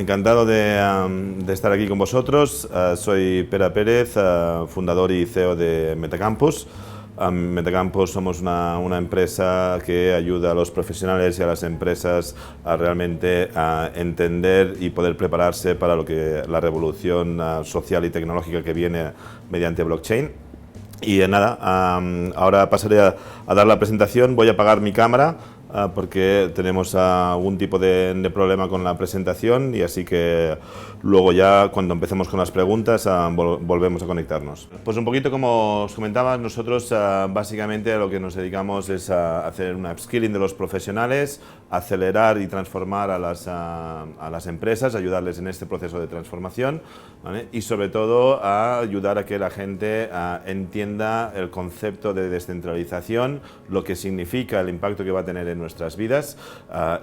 Encantado de estar aquí con vosotros. Soy Pere Pérez, fundador y CEO de Metacampus. Metacampus somos una empresa que ayuda a los profesionales y a las empresas a realmente entender y poder prepararse para la revolución social y tecnológica que viene mediante blockchain. Y nada, ahora pasaré a dar la presentación. Voy a apagar mi cámara porque tenemos algún tipo de problema con la presentación, y así que luego ya cuando empecemos con las preguntas volvemos a conectarnos. Pues un poquito como os comentaba, nosotros básicamente a lo que nos dedicamos es a hacer un upskilling de los profesionales, acelerar y transformar a las empresas, ayudarles en este proceso de transformación, ¿vale? Y sobre todo a ayudar a que la gente entienda el concepto de descentralización, lo que significa, el impacto que va a tener en nuestras vidas,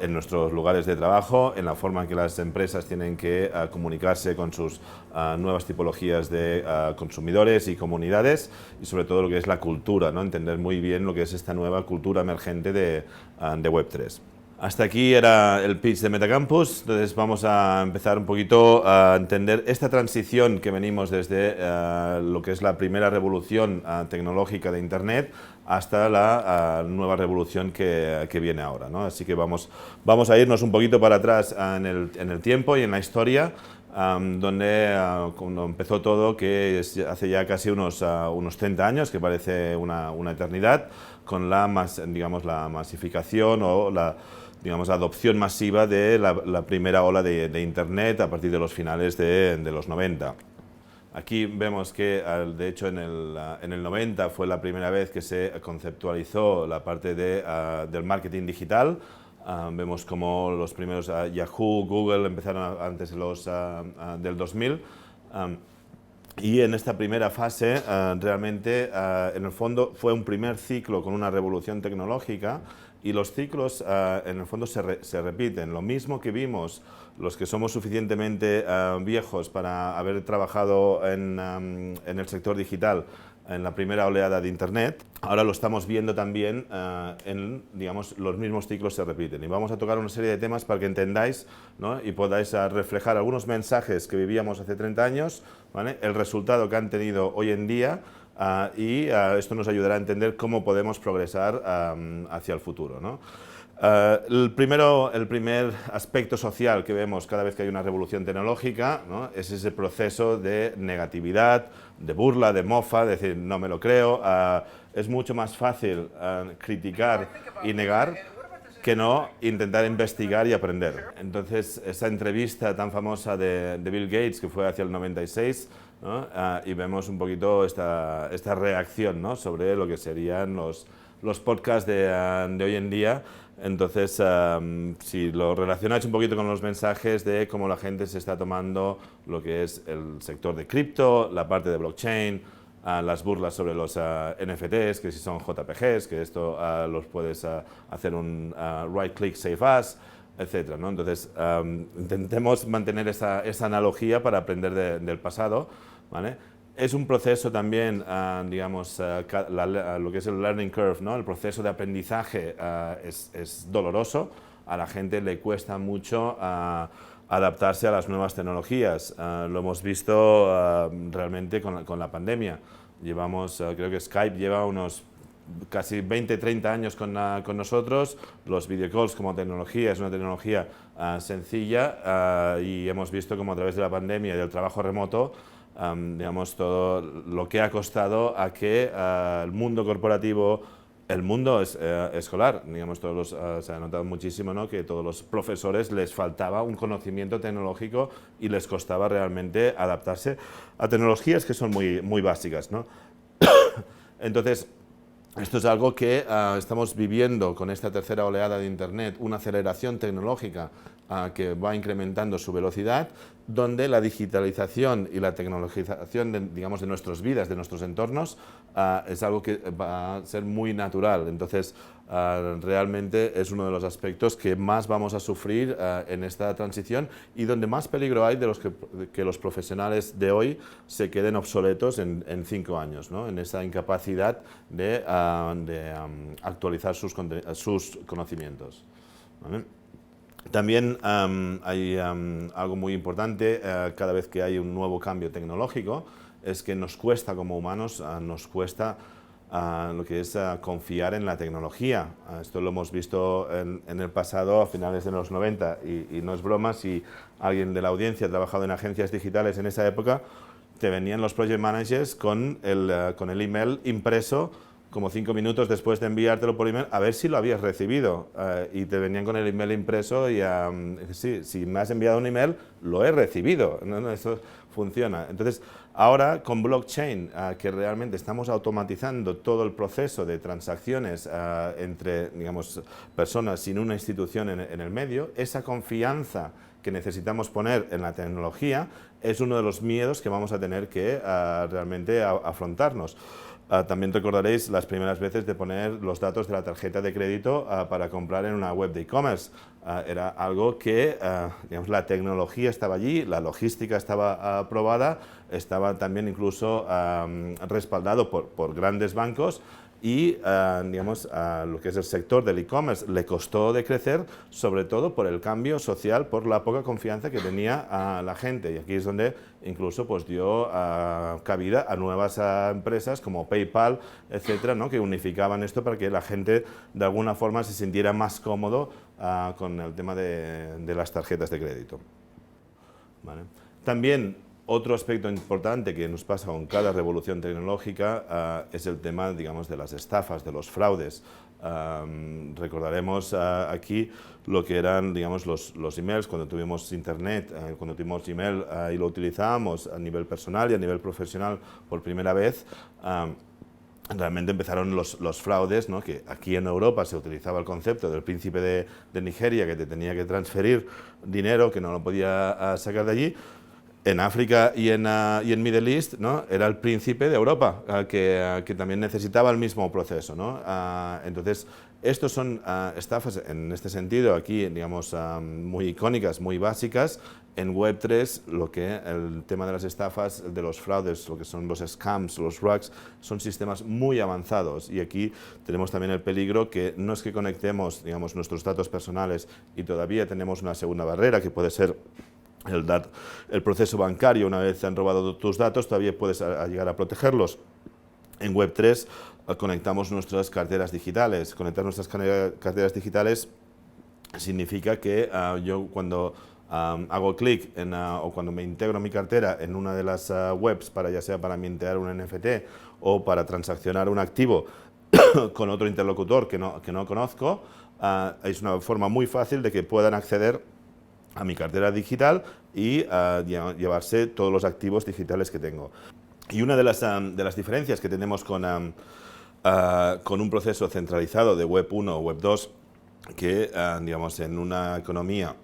en nuestros lugares de trabajo, en la forma en que las empresas tienen que comunicarse con sus nuevas tipologías de consumidores y comunidades, y sobre todo lo que es la cultura, ¿no? Entender muy bien lo que es esta nueva cultura emergente de Web3. Hasta aquí era el pitch de Metacampus. Entonces vamos a empezar un poquito a entender esta transición que venimos desde lo que es la primera revolución tecnológica de Internet hasta la nueva revolución que viene ahora, ¿no? Así que vamos a irnos un poquito para atrás en el tiempo y en la historia, donde cuando empezó todo, que es hace ya casi unos 30 años, que parece una eternidad, con la masificación o la adopción masiva de la primera ola de Internet a partir de los finales de los 90. Aquí vemos que, de hecho, en el 90 fue la primera vez que se conceptualizó la parte del marketing digital. Vemos como los primeros Yahoo, Google empezaron antes del 2000. Y en esta primera fase, realmente, en el fondo, fue un primer ciclo con una revolución tecnológica, y los ciclos, en el fondo, se repiten. Lo mismo que vimos los que somos suficientemente viejos para haber trabajado en el sector digital en la primera oleada de Internet, ahora lo estamos viendo también los mismos ciclos se repiten. Y vamos a tocar una serie de temas para que entendáis, ¿no? Y podáis reflejar algunos mensajes que vivíamos hace 30 años, ¿vale? El resultado que han tenido hoy en día, y esto nos ayudará a entender cómo podemos progresar hacia el futuro, ¿no? El primer aspecto social que vemos cada vez que hay una revolución tecnológica, ¿no? Es ese proceso de negatividad, de burla, de mofa, de decir no me lo creo. Es mucho más fácil criticar y negar que no intentar investigar y aprender. Entonces, esa entrevista tan famosa de Bill Gates, que fue hacia el 96, ¿no? Y vemos un poquito esta reacción, ¿no? Sobre lo que serían los podcasts de hoy en día. Entonces, si lo relacionáis un poquito con los mensajes de cómo la gente se está tomando lo que es el sector de cripto, la parte de blockchain, las burlas sobre los NFTs, que si son JPGs, que esto los puedes hacer un right click save as, etc., ¿no? Entonces, intentemos mantener esa analogía para aprender del pasado, ¿vale? Es un proceso también, lo que es el learning curve, ¿no? El proceso de aprendizaje es doloroso. A la gente le cuesta mucho adaptarse a las nuevas tecnologías. Lo hemos visto realmente con la pandemia. Creo que Skype lleva unos casi 20-30 años con nosotros. Los videocalls como tecnología es una tecnología sencilla, y hemos visto como a través de la pandemia y del trabajo remoto, todo lo que ha costado a que el mundo corporativo, el mundo escolar, se ha notado muchísimo, ¿no? Que todos los profesores les faltaba un conocimiento tecnológico y les costaba realmente adaptarse a tecnologías que son muy, muy básicas, ¿no? Entonces, esto es algo que estamos viviendo con esta tercera oleada de Internet, una aceleración tecnológica que va incrementando su velocidad, donde la digitalización y la tecnologización de nuestras vidas, de nuestros entornos, es algo que va a ser muy natural. Entonces, realmente es uno de los aspectos que más vamos a sufrir en esta transición, y donde más peligro hay de que los profesionales de hoy se queden obsoletos en 5 años, ¿no? En esa incapacidad de actualizar sus conocimientos, ¿vale? También hay algo muy importante cada vez que hay un nuevo cambio tecnológico, es que nos cuesta como humanos, nos cuesta lo que es confiar en la tecnología. Esto lo hemos visto en el pasado, a finales de los 90, y no es broma, si alguien de la audiencia ha trabajado en agencias digitales en esa época, te venían los project managers con el email impreso como 5 minutos después de enviártelo por email, a ver si lo habías recibido. Y te venían con el email impreso y sí, si me has enviado un email, lo he recibido. No, no, eso funciona. Entonces, ahora con blockchain, que realmente estamos automatizando todo el proceso de transacciones entre, digamos, personas sin una institución en el medio, esa confianza que necesitamos poner en la tecnología es uno de los miedos que vamos a tener que realmente afrontarnos. También recordaréis las primeras veces de poner los datos de la tarjeta de crédito para comprar en una web de e-commerce. Era algo que, digamos, la tecnología estaba allí, la logística estaba aprobada, estaba también incluso respaldado por grandes bancos y, digamos, lo que es el sector del e-commerce le costó de crecer, sobre todo por el cambio social, por la poca confianza que tenía la gente. Y aquí es donde incluso pues, dio cabida a nuevas empresas como PayPal, etcétera, ¿no? Que unificaban esto para que la gente de alguna forma se sintiera más cómodo con el tema de las tarjetas de crédito. ¿Vale? También otro aspecto importante que nos pasa con cada revolución tecnológica es el tema, digamos, de las estafas, de los fraudes. Recordaremos aquí lo que eran, digamos, los emails cuando tuvimos internet, cuando tuvimos email y lo utilizábamos a nivel personal y a nivel profesional por primera vez. Realmente empezaron los fraudes, ¿no? Que aquí en Europa se utilizaba el concepto del príncipe de Nigeria que te tenía que transferir dinero que no lo podía sacar de allí. En África y en Middle East, ¿no? Era el príncipe de Europa que también necesitaba el mismo proceso, ¿no? Entonces, estos son estafas en este sentido, aquí, digamos, muy icónicas, muy básicas. En Web3, el tema de las estafas, de los fraudes, lo que son los scams, los rugs, son sistemas muy avanzados. Y aquí tenemos también el peligro que no es que conectemos, digamos, nuestros datos personales y todavía tenemos una segunda barrera que puede ser el proceso bancario. Una vez han robado tus datos, todavía puedes llegar a protegerlos. En Web3 conectamos nuestras carteras digitales. Conectar nuestras carteras digitales significa que yo cuando hago clic o cuando me integro mi cartera en una de las webs, ya sea para mintear un NFT o para transaccionar un activo con otro interlocutor que no conozco, es una forma muy fácil de que puedan acceder a mi cartera digital y llevarse todos los activos digitales que tengo. Y una de las diferencias que tenemos con un proceso centralizado de Web 1 o Web 2, que digamos, en una economía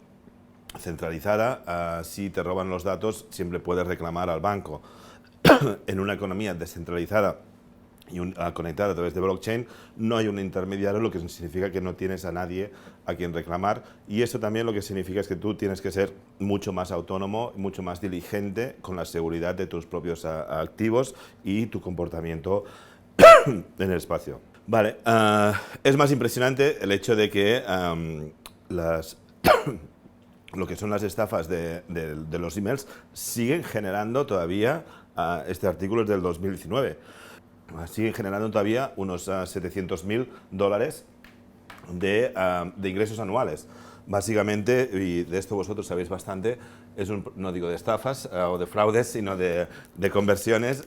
centralizada, si te roban los datos, siempre puedes reclamar al banco. En una economía descentralizada y conectada a través de blockchain, no hay un intermediario, lo que significa que no tienes a nadie a quien reclamar, y eso también lo que significa es que tú tienes que ser mucho más autónomo, mucho más diligente con la seguridad de tus propios activos y tu comportamiento en el espacio. Vale, es más impresionante el hecho de que lo que son las estafas de los emails siguen generando todavía, este artículo es del 2019, siguen generando todavía unos $700.000 de ingresos anuales. Básicamente, y de esto vosotros sabéis bastante, no digo de estafas o de fraudes, sino de conversiones.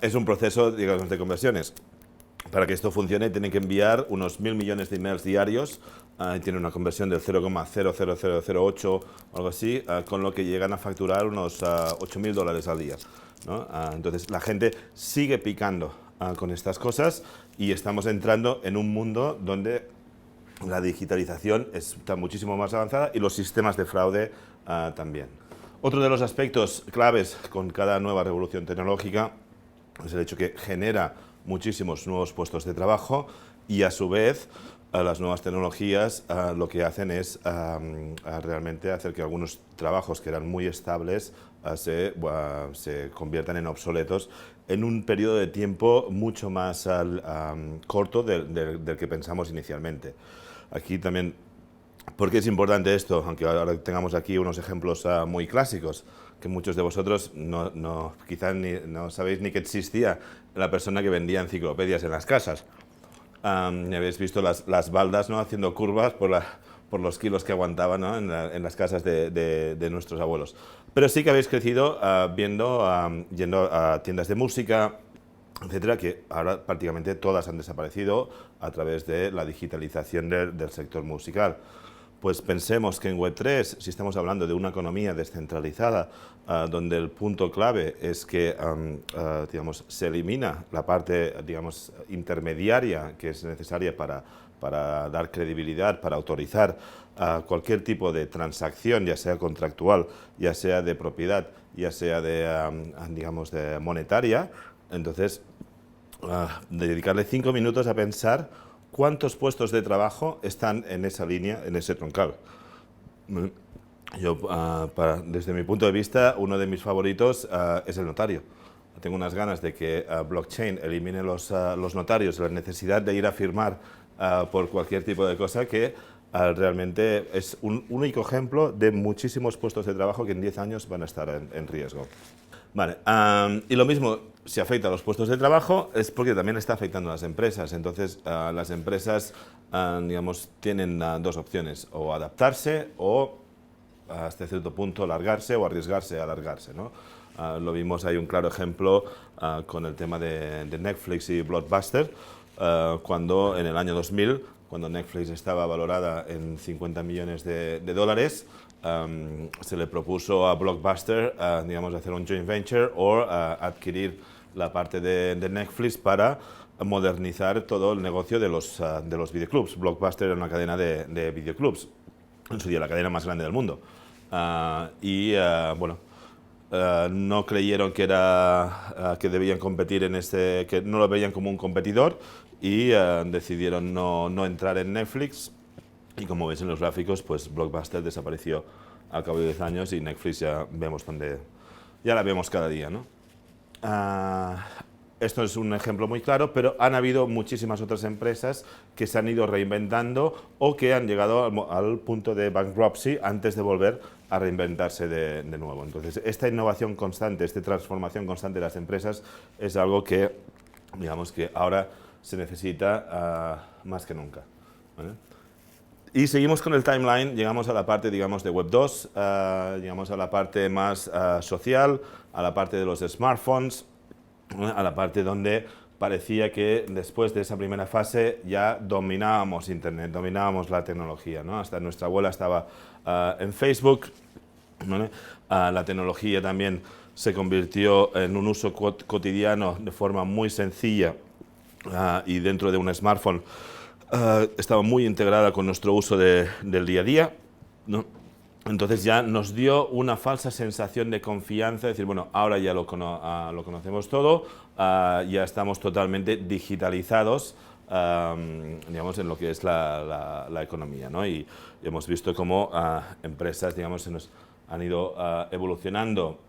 Es un proceso, digamos, de conversiones. Para que esto funcione tienen que enviar unos 1.000 millones de emails diarios, tiene una conversión del 0,00008 o algo así, con lo que llegan a facturar unos $8.000 al día, ¿no? Entonces la gente sigue picando con estas cosas y estamos entrando en un mundo donde la digitalización está muchísimo más avanzada y los sistemas de fraude también. Otro de los aspectos claves con cada nueva revolución tecnológica es el hecho que genera muchísimos nuevos puestos de trabajo y a su vez las nuevas tecnologías lo que hacen es realmente hacer que algunos trabajos que eran muy estables se conviertan en obsoletos en un periodo de tiempo mucho más corto del que pensamos inicialmente. Aquí también ¿Por qué es importante esto? Aunque ahora tengamos aquí unos ejemplos muy clásicos, que muchos de vosotros quizás no sabéis ni que existía la persona que vendía enciclopedias en las casas. Habéis visto las baldas, ¿no?, haciendo curvas por los kilos que aguantaban, ¿no?, en las casas de nuestros abuelos. Pero sí que habéis crecido yendo a tiendas de música, etcétera, que ahora prácticamente todas han desaparecido a través de la digitalización del sector musical. Pues pensemos que en Web3, si estamos hablando de una economía descentralizada, donde el punto clave es que digamos, se elimina la parte, digamos, intermediaria que es necesaria para dar credibilidad, para autorizar cualquier tipo de transacción, ya sea contractual, ya sea de propiedad, ya sea digamos, de monetaria. Entonces, dedicarle 5 minutos a pensar cuántos puestos de trabajo están en esa línea, en ese troncal. Yo, desde mi punto de vista, uno de mis favoritos es el notario. Tengo unas ganas de que blockchain elimine los notarios, la necesidad de ir a firmar por cualquier tipo de cosa, que realmente es un único ejemplo de muchísimos puestos de trabajo que en 10 años van a estar en riesgo. Vale, y lo mismo, si afecta a los puestos de trabajo, es porque también está afectando a las empresas. Entonces, las empresas, digamos, tienen dos opciones: o adaptarse o, hasta cierto punto, largarse, o arriesgarse a alargarse, ¿no? Lo vimos, hay un claro ejemplo con el tema de Netflix y Blockbuster, cuando en el año 2000, cuando Netflix estaba valorada en 50 millones de dólares, se le propuso a Blockbuster, digamos, hacer un joint venture o adquirir la parte de Netflix para modernizar todo el negocio de los videoclubs. Blockbuster era una cadena de videoclubs, en su día la cadena más grande del mundo. Bueno, no creyeron que debían competir que no lo veían como un competidor, y decidieron no entrar en Netflix. Y como veis en los gráficos, pues Blockbuster desapareció al cabo de 10 años y Netflix ya la vemos cada día, ¿no? Esto es un ejemplo muy claro, pero han habido muchísimas otras empresas que se han ido reinventando o que han llegado al punto de bankruptcy antes de volver a reinventarse de nuevo. Entonces, esta innovación constante, esta transformación constante de las empresas es algo que, digamos, que ahora se necesita más que nunca, ¿vale? Y seguimos con el timeline, llegamos a la parte, digamos, de Web 2, llegamos a la parte más social, a la parte de los smartphones, a la parte donde parecía que después de esa primera fase ya dominábamos Internet, dominábamos la tecnología, ¿no? Hasta nuestra abuela estaba en Facebook, ¿vale? La tecnología también se convirtió en un uso cotidiano de forma muy sencilla, y dentro de un smartphone estaba muy integrada con nuestro uso del día a día, ¿no? Entonces ya nos dio una falsa sensación de confianza, decir, bueno, ahora ya lo conocemos todo, ya estamos totalmente digitalizados, digamos, en lo que es la economía, ¿no? Y hemos visto cómo empresas, digamos, se nos han ido evolucionando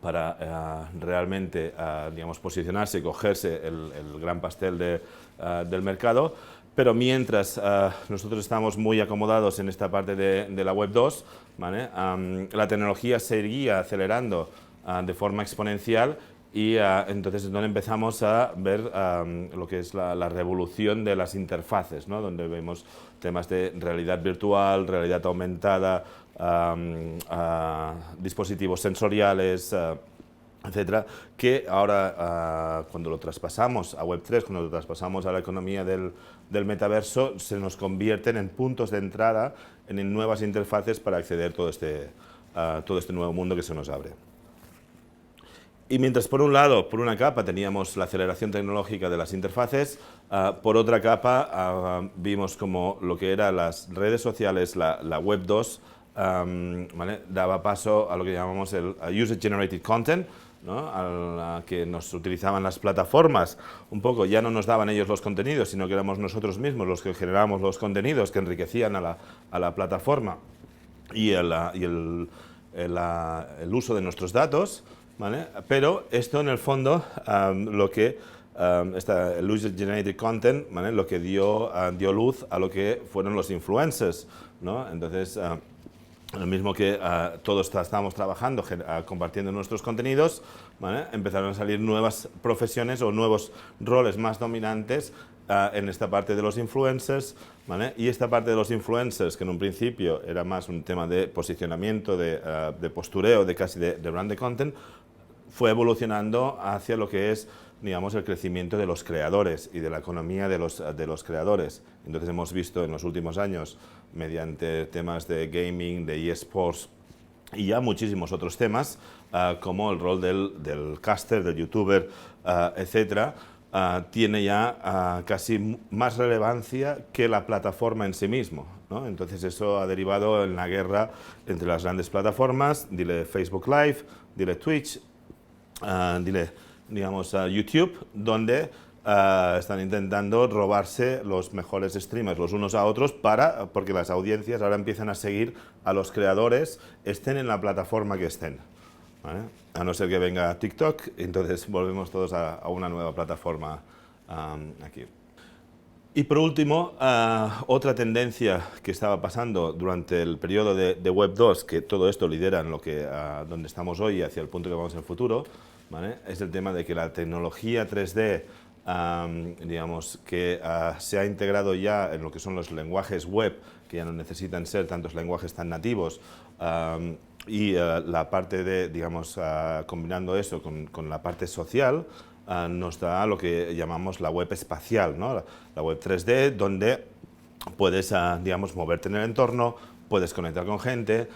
para realmente, digamos, posicionarse y cogerse el gran pastel del mercado. Pero mientras nosotros estamos muy acomodados en esta parte de la Web 2, ¿vale? La tecnología seguía acelerando de forma exponencial, y entonces es donde empezamos a ver lo que es la revolución de las interfaces, ¿no? Donde vemos temas de realidad virtual, realidad aumentada, dispositivos sensoriales, etcétera, que ahora, cuando lo traspasamos a Web3, cuando lo traspasamos a la economía del metaverso, se nos convierten en puntos de entrada, en nuevas interfaces para acceder a todo este nuevo mundo que se nos abre. Y mientras por un lado, por una capa, teníamos la aceleración tecnológica de las interfaces, por otra capa vimos como lo que eran las redes sociales, la Web 2, ¿vale? Daba paso a lo que llamamos el User-Generated Content, ¿no? A que nos utilizaban las plataformas. Un poco ya no nos daban ellos los contenidos, sino que éramos nosotros mismos los que generábamos los contenidos que enriquecían a la plataforma y el uso de nuestros datos, ¿vale? Pero esto, en el fondo, lo que el User Generated Content, ¿vale? Lo que dio luz a lo que fueron los influencers, ¿no? Entonces, lo mismo que todos estábamos trabajando, compartiendo nuestros contenidos, ¿vale? Empezaron a salir nuevas profesiones o nuevos roles más dominantes en esta parte de los influencers, ¿vale? Y esta parte de los influencers, que en un principio era más un tema de posicionamiento, de postureo, casi de brand de content, fue evolucionando hacia lo que es, digamos, el crecimiento de los creadores y de la economía de los creadores. Entonces hemos visto en los últimos años, mediante temas de gaming, de eSports y ya muchísimos otros temas, como el rol del caster, del youtuber, etcétera, tiene ya casi más relevancia que la plataforma en sí mismo, ¿no? Entonces eso ha derivado en la guerra entre las grandes plataformas, dile Facebook Live, dile Twitch, dile, digamos, YouTube, donde están intentando robarse los mejores streamers los unos a otros porque las audiencias ahora empiezan a seguir a los creadores, estén en la plataforma que estén, ¿vale? A no ser que venga TikTok, entonces volvemos todos a una nueva plataforma aquí. Y por último, otra tendencia que estaba pasando durante el periodo de Web 2, que todo esto lidera en donde estamos hoy y hacia el punto que vamos en el futuro, ¿vale? Es el tema de que la tecnología 3D, digamos, que se ha integrado ya en lo que son los lenguajes web, que ya no necesitan ser tantos lenguajes tan nativos, y la parte de, digamos, combinando eso con la parte social, nos da lo que llamamos la web espacial, ¿no? La web 3D, donde puedes, digamos, moverte en el entorno, puedes conectar con gente.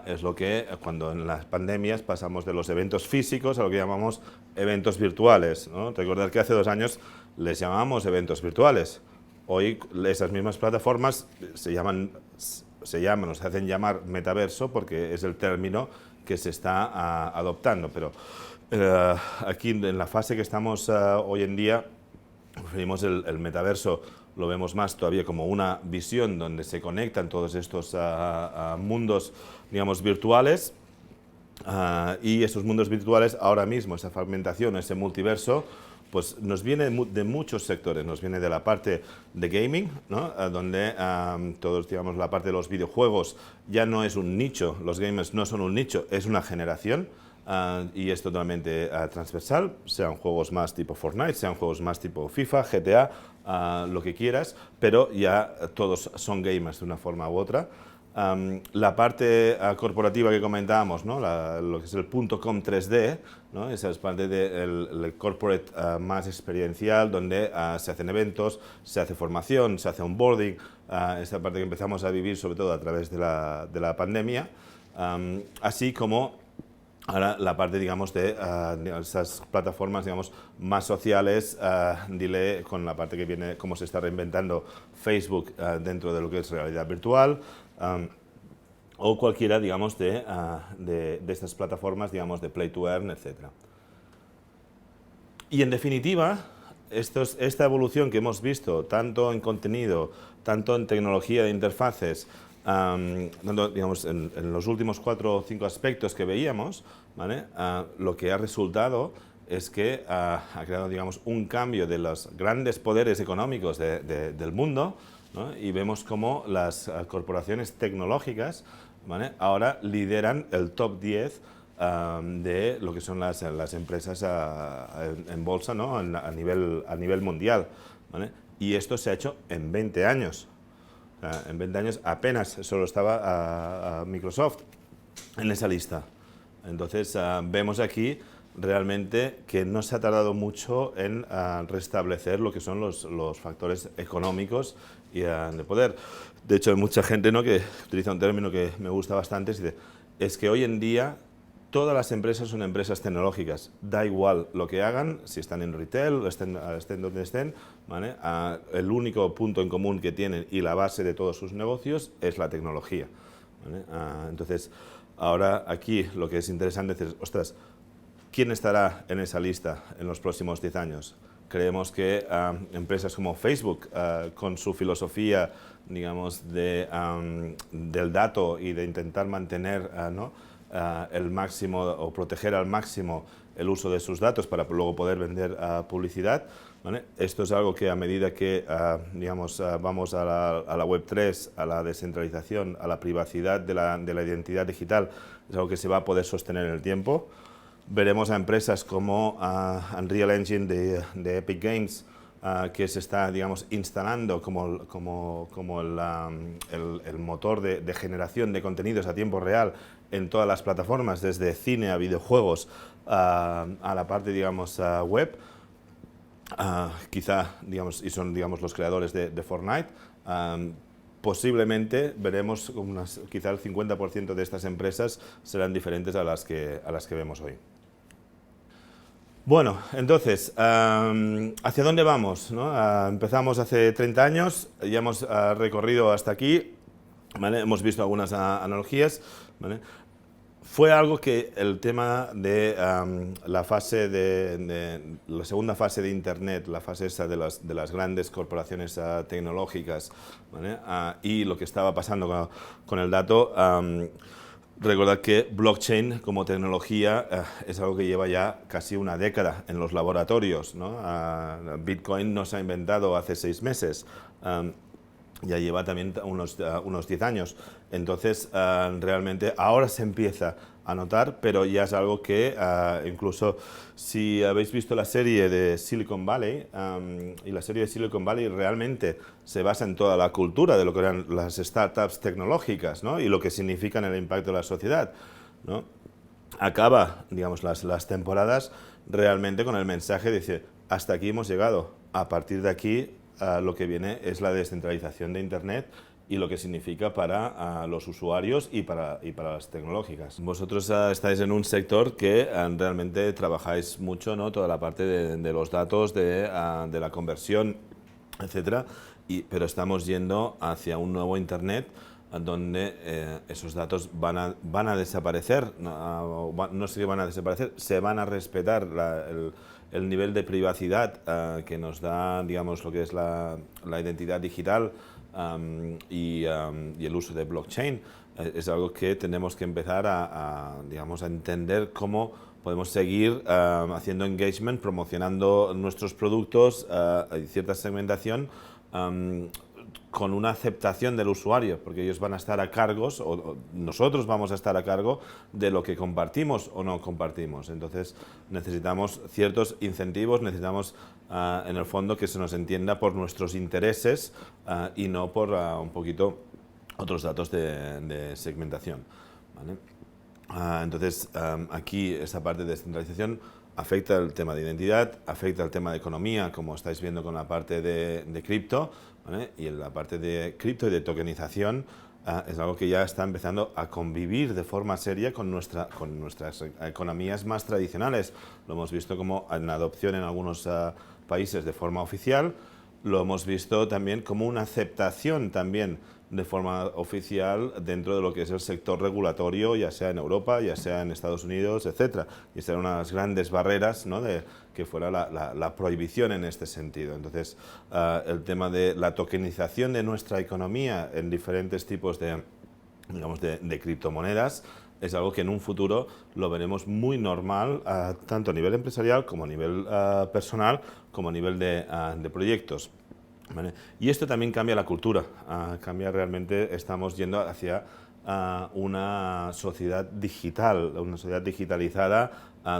Es lo que cuando en las pandemias pasamos de los eventos físicos a lo que llamamos eventos virtuales, ¿no? Recordad que hace 2 años les llamábamos eventos virtuales. Hoy esas mismas plataformas se hacen llamar metaverso porque es el término que se está adoptando, pero aquí en la fase que estamos hoy en día, referimos el metaverso, lo vemos más todavía como una visión donde se conectan todos estos mundos, digamos, virtuales, y esos mundos virtuales ahora mismo, esa fragmentación, ese multiverso, pues nos viene de muchos sectores. Nos viene de la parte de gaming, ¿no? Donde todos, digamos, la parte de los videojuegos ya no es un nicho, los gamers no son un nicho, es una generación. Y es totalmente transversal, sean juegos más tipo Fortnite, sean juegos más tipo FIFA, GTA, lo que quieras, pero ya todos son gamers de una forma u otra. La parte corporativa que comentábamos, ¿no? Lo que es el .com 3D, ¿no? Esa es parte del corporate más experiencial, donde se hacen eventos, se hace formación, se hace onboarding, esta parte que empezamos a vivir sobre todo a través de la pandemia, así como ahora la parte, digamos, de esas plataformas, digamos, más sociales, dile con la parte que viene, cómo se está reinventando Facebook dentro de lo que es realidad virtual, o cualquiera, digamos, de estas plataformas, digamos, de Play to Earn, etc. Y en definitiva, esta evolución que hemos visto, tanto en contenido, tanto en tecnología de interfaces, digamos, en los últimos 4 o 5 aspectos que veíamos, ¿vale? Lo que ha resultado es que ha creado, digamos, un cambio de los grandes poderes económicos del mundo, ¿no? Y vemos cómo las corporaciones tecnológicas, ¿vale? Ahora lideran el top 10 de lo que son las empresas en bolsa, ¿no? a nivel mundial, ¿vale? Y esto se ha hecho en 20 años. En 20 años apenas solo estaba Microsoft en esa lista. Entonces vemos aquí realmente que no se ha tardado mucho en restablecer lo que son los factores económicos y de poder. De hecho, hay mucha gente, ¿no?, que utiliza un término que me gusta bastante, es que hoy en día todas las empresas son empresas tecnológicas, da igual lo que hagan, si están en retail, estén donde estén, ¿vale? El único punto en común que tienen y la base de todos sus negocios es la tecnología, ¿vale? Entonces, ahora aquí lo que es interesante es decir, ostras, ¿quién estará en esa lista en los próximos 10 años? Creemos que empresas como Facebook, con su filosofía, digamos, del dato y de intentar mantener, ¿no?, el máximo o proteger al máximo el uso de sus datos para luego poder vender publicidad, ¿vale? Esto es algo que a medida que vamos a la Web3, a la descentralización, a la privacidad de la identidad digital, es algo que se va a poder sostener en el tiempo. Veremos a empresas como Unreal Engine de Epic Games, que se está, digamos, instalando como el motor de generación de contenidos a tiempo real en todas las plataformas, desde cine a videojuegos a la parte, digamos, web. Quizá, digamos, y son, digamos, los creadores de Fortnite. Posiblemente veremos quizá el 50% de estas empresas serán diferentes a las que vemos hoy. Bueno, entonces, ¿hacia dónde vamos, no? Empezamos hace 30 años, ya hemos recorrido hasta aquí, ¿vale? Hemos visto algunas analogías, ¿vale? Fue algo que el tema de la segunda fase de Internet, la fase esa de las grandes corporaciones tecnológicas, ¿vale? Y lo que estaba pasando con el dato. Recordad que blockchain como tecnología es algo que lleva ya casi una década en los laboratorios, ¿no? Bitcoin no se ha inventado hace 6 meses, ya lleva también unos 10 años. Entonces, realmente ahora se empieza a notar, pero ya es algo que incluso si habéis visto la serie de Silicon Valley, y la serie de Silicon Valley realmente se basa en toda la cultura de lo que eran las startups tecnológicas, ¿no? Y lo que significan el impacto en la sociedad, ¿no? Acaba, digamos, las temporadas realmente con el mensaje de decir, hasta aquí hemos llegado, a partir de aquí lo que viene es la descentralización de Internet y lo que significa para los usuarios y para las tecnológicas. Vosotros estáis en un sector que realmente trabajáis mucho, ¿no? Toda la parte de los datos, de la conversión, etcétera, pero estamos yendo hacia un nuevo Internet donde esos datos van a desaparecer, no sé si van a desaparecer, se van a respetar el nivel de privacidad que nos da, digamos, lo que es la identidad digital y el uso de blockchain. Es algo que tenemos que empezar digamos, a entender cómo podemos seguir haciendo engagement, promocionando nuestros productos, cierta segmentación, con una aceptación del usuario, porque ellos van a estar a cargo, o nosotros vamos a estar a cargo de lo que compartimos o no compartimos. Entonces necesitamos ciertos incentivos, necesitamos en el fondo que se nos entienda por nuestros intereses y no por un poquito otros datos de segmentación, ¿vale? Entonces aquí esta parte de descentralización afecta el tema de identidad, afecta el tema de economía, como estáis viendo con la parte de cripto, ¿vale? Y en la parte de cripto y de tokenización es algo que ya está empezando a convivir de forma seria con nuestras economías más tradicionales. Lo hemos visto como en adopción en algunos países de forma oficial, lo hemos visto también como una aceptación también de forma oficial dentro de lo que es el sector regulatorio, ya sea en Europa, ya sea en Estados Unidos, etcétera. Y estas eran unas grandes barreras, ¿no? De que fuera la prohibición en este sentido. Entonces, el tema de la tokenización de nuestra economía en diferentes tipos digamos, de criptomonedas es algo que en un futuro lo veremos muy normal, tanto a nivel empresarial como a nivel personal, como a nivel de proyectos. ¿Vale? Y esto también cambia la cultura, cambia realmente, estamos yendo hacia una sociedad digital, una sociedad digitalizada,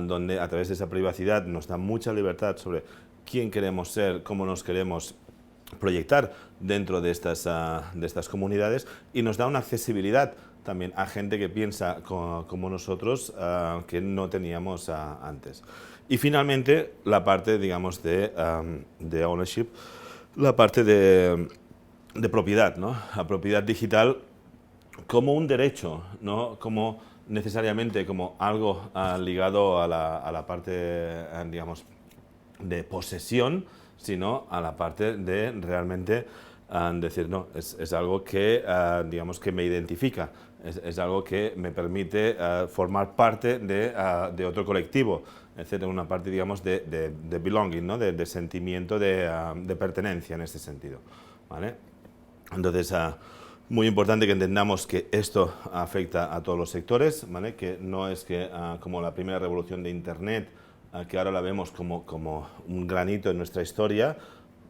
donde a través de esa privacidad nos da mucha libertad sobre quién queremos ser, cómo nos queremos proyectar dentro de estas comunidades y nos da una accesibilidad también a gente que piensa como nosotros que no teníamos antes. Y finalmente la parte, digamos, de ownership, la parte de propiedad, ¿no? La propiedad digital como un derecho, no como necesariamente como algo ligado a la parte, digamos, de posesión, sino a la parte de realmente decir, no, es algo que, digamos, que me identifica, es algo que me permite formar parte de otro colectivo, etc. Una parte, digamos, de belonging, ¿no? de sentimiento de pertenencia en este sentido, ¿vale? Entonces, muy importante que entendamos que esto afecta a todos los sectores, ¿vale? Que no es que como la primera revolución de Internet que ahora la vemos como un granito en nuestra historia,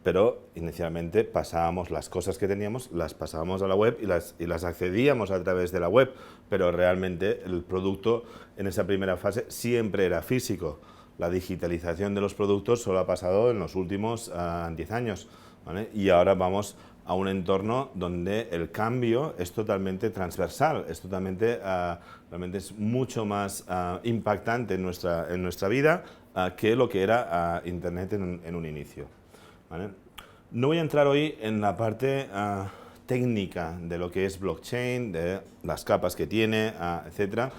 pero inicialmente pasábamos las cosas que teníamos, las pasábamos a la web y las accedíamos a través de la web, pero realmente el producto en esa primera fase siempre era físico. La digitalización de los productos solo ha pasado en los últimos 10 años, ¿vale? Y ahora vamos a un entorno donde el cambio es totalmente transversal, es totalmente, realmente es mucho más impactante en nuestra vida que lo que era Internet en un inicio. ¿Vale? No voy a entrar hoy en la parte técnica de lo que es blockchain, de las capas que tiene, etcétera.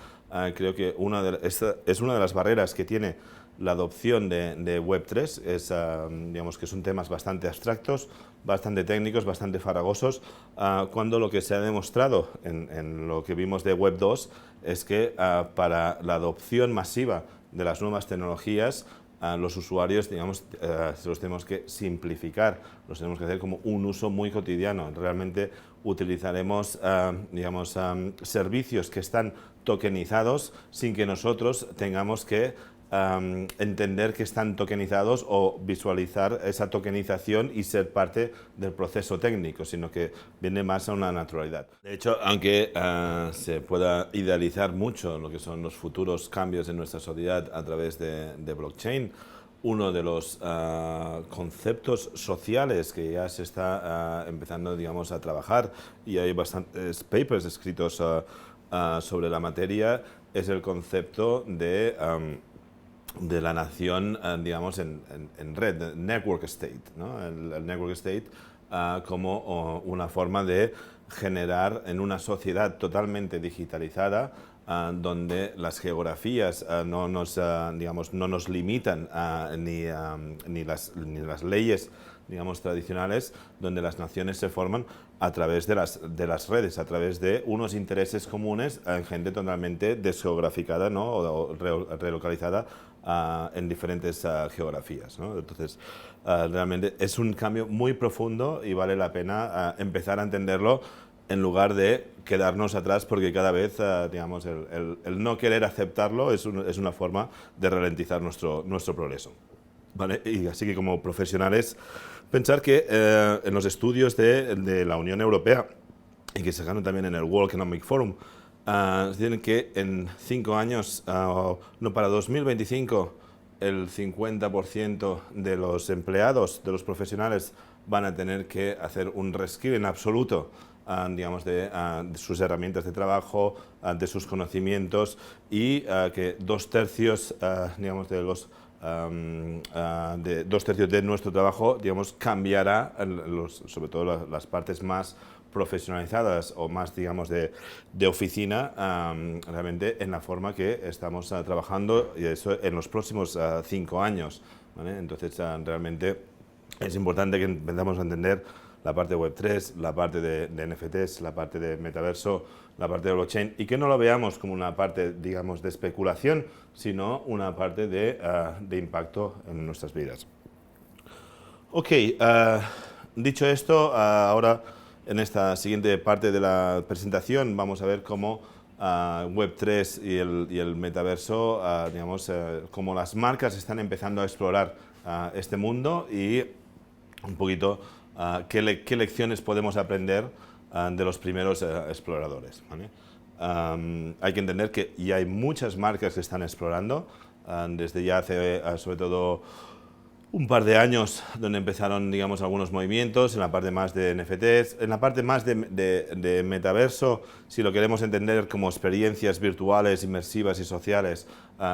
Creo que esta es una de las barreras que tiene la adopción de Web3, digamos que son temas bastante abstractos, bastante técnicos, bastante farragosos, cuando lo que se ha demostrado en lo que vimos de Web2 es que para la adopción masiva de las nuevas tecnologías, los usuarios, digamos, los tenemos que simplificar, los tenemos que hacer como un uso muy cotidiano. Realmente utilizaremos, digamos, servicios que están tokenizados sin que nosotros tengamos que entender que están tokenizados o visualizar esa tokenización y ser parte del proceso técnico, sino que viene más a una naturalidad. De hecho, aunque se pueda idealizar mucho lo que son los futuros cambios en nuestra sociedad a través de blockchain, uno de los conceptos sociales que ya se está empezando, digamos, a trabajar, y hay bastantes papers escritos sobre la materia, es el concepto de la nación, digamos, en red, network state, ¿no? El network state como una forma de generar en una sociedad totalmente digitalizada, donde las geografías digamos, no nos limitan ni las leyes, digamos, tradicionales, donde las naciones se forman a través de las redes, a través de unos intereses comunes en gente totalmente desgeograficada, ¿no? o relocalizada en diferentes geografías, ¿no? Entonces, realmente es un cambio muy profundo y vale la pena empezar a entenderlo en lugar de quedarnos atrás, porque cada vez, digamos, el no querer aceptarlo es una forma de ralentizar nuestro progreso. ¿Vale? Y así que como profesionales, pensar que en los estudios de la Unión Europea y que se sacaron también en el World Economic Forum, dicen que en 5 años, no, para 2025, el 50% de los empleados, de los profesionales, van a tener que hacer un reskilling absoluto, digamos, de sus herramientas de trabajo, de sus conocimientos, y que 2/3, digamos, de los de 2/3 de nuestro trabajo, digamos, cambiará, sobre todo las partes más profesionalizadas o más, digamos, de oficina, realmente en la forma que estamos trabajando, y eso en los próximos 5 años, ¿vale? Entonces, realmente es importante que empezamos a entender la parte de Web3, la parte de NFTs, la parte de metaverso, la parte de blockchain, y que no lo veamos como una parte, digamos, de especulación, sino una parte de impacto en nuestras vidas. Ok, dicho esto, ahora en esta siguiente parte de la presentación vamos a ver cómo Web3 y el metaverso, digamos, cómo las marcas están empezando a explorar este mundo y un poquito qué lecciones podemos aprender de los primeros exploradores, ¿vale? Hay que entender que ya hay muchas marcas que están explorando, desde ya hace sobre todo un par de años, donde empezaron, digamos, algunos movimientos en la parte más de NFTs, en la parte más de metaverso. Si lo queremos entender como experiencias virtuales, inmersivas y sociales,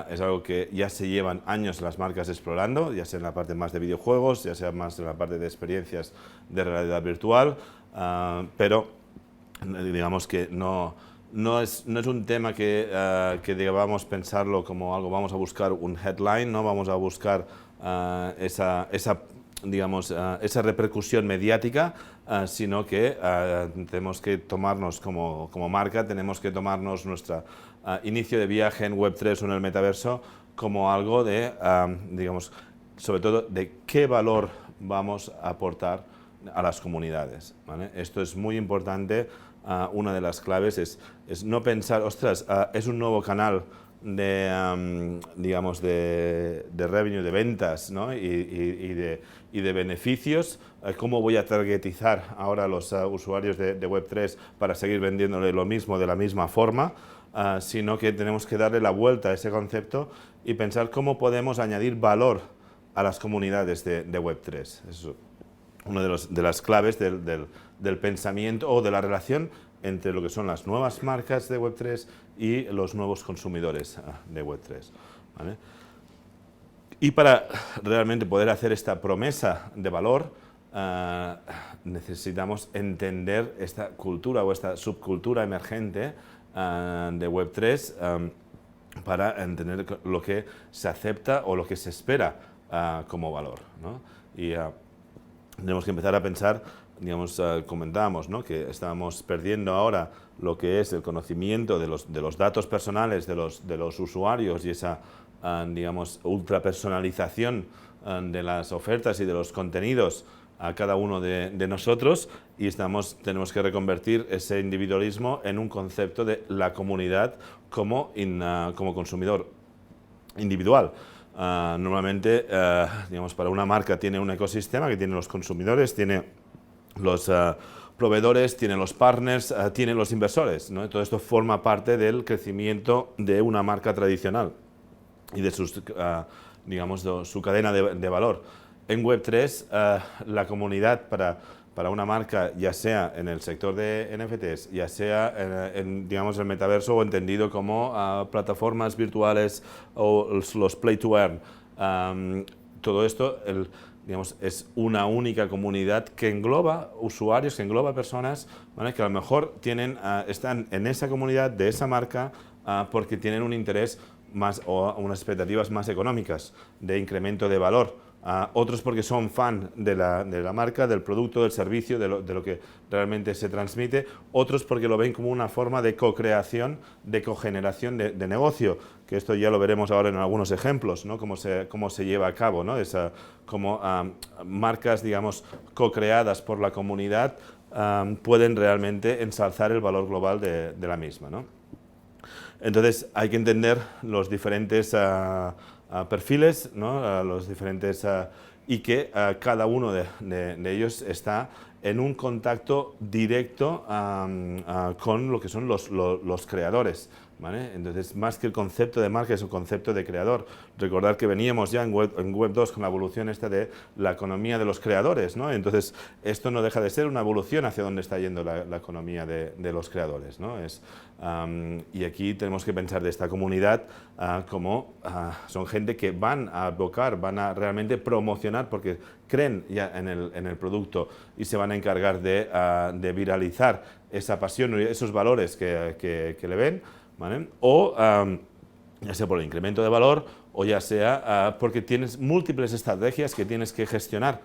es algo que ya se llevan años las marcas explorando, ya sea en la parte más de videojuegos, ya sea más en la parte de experiencias de realidad virtual, pero digamos que no es un tema que debamos pensarlo como algo, vamos a buscar un headline, no vamos a buscar digamos, esa repercusión mediática, sino que tenemos que tomarnos como marca, tenemos que tomarnos nuestro inicio de viaje en Web3 o en el metaverso como algo de, digamos, sobre todo de qué valor vamos a aportar a las comunidades, ¿vale? Esto es muy importante. Una de las claves es no pensar, ostras, es un nuevo canal digamos, de revenue, de ventas, ¿no? y de beneficios, cómo voy a targetizar ahora a los usuarios de Web3 para seguir vendiéndole lo mismo de la misma forma, sino que tenemos que darle la vuelta a ese concepto y pensar cómo podemos añadir valor a las comunidades de Web3. Es una de las claves del pensamiento o de la relación entre lo que son las nuevas marcas de Web3 y los nuevos consumidores de Web3. ¿Vale? Y para realmente poder hacer esta promesa de valor, necesitamos entender esta cultura o esta subcultura emergente de Web3 para entender lo que se acepta o lo que se espera como valor, ¿no? Y tenemos que empezar a pensar, digamos, comentábamos, ¿no?, que estábamos perdiendo ahora lo que es el conocimiento de los datos personales de los usuarios y esa, digamos, ultrapersonalización de las ofertas y de los contenidos a cada uno de nosotros, y tenemos que reconvertir ese individualismo en un concepto de la comunidad como consumidor individual. Normalmente, digamos, para una marca tiene un ecosistema que tiene los consumidores, tiene los proveedores, tiene los partners, tiene los inversores, ¿no? Todo esto forma parte del crecimiento de una marca tradicional y de digamos, su cadena de valor. En Web3, la comunidad para una marca, ya sea en el sector de NFTs, ya sea digamos, el metaverso o entendido como plataformas virtuales o los play to earn, todo esto, digamos, es una única comunidad que engloba usuarios, que engloba personas, ¿vale?, que a lo mejor están en esa comunidad de esa marca porque tienen un interés más o unas expectativas más económicas de incremento de valor. Otros porque son fan de la marca, del producto, del servicio, de lo que realmente se transmite. Otros porque lo ven como una forma de co-creación, de cogeneración de negocio, que esto ya lo veremos ahora en algunos ejemplos, ¿no?, cómo se lleva a cabo, ¿no?, cómo marcas, digamos, co-creadas por la comunidad pueden realmente ensalzar el valor global de la misma, ¿no? Entonces hay que entender los diferentes perfiles, ¿no?, los diferentes, y que cada uno de ellos está en un contacto directo con lo que son los creadores, ¿vale? Entonces, más que el concepto de marca, es un concepto de creador. Recordar que veníamos ya en Web 2 con la evolución esta de la economía de los creadores, ¿no? Entonces, esto no deja de ser una evolución hacia donde está yendo la economía de los creadores, ¿no? Y aquí tenemos que pensar de esta comunidad como son gente que van a advocar, van a realmente promocionar porque creen ya en el producto y se van a encargar de viralizar esa pasión y esos valores que le ven, ¿vale? O ya sea por el incremento de valor o ya sea porque tienes múltiples estrategias que tienes que gestionar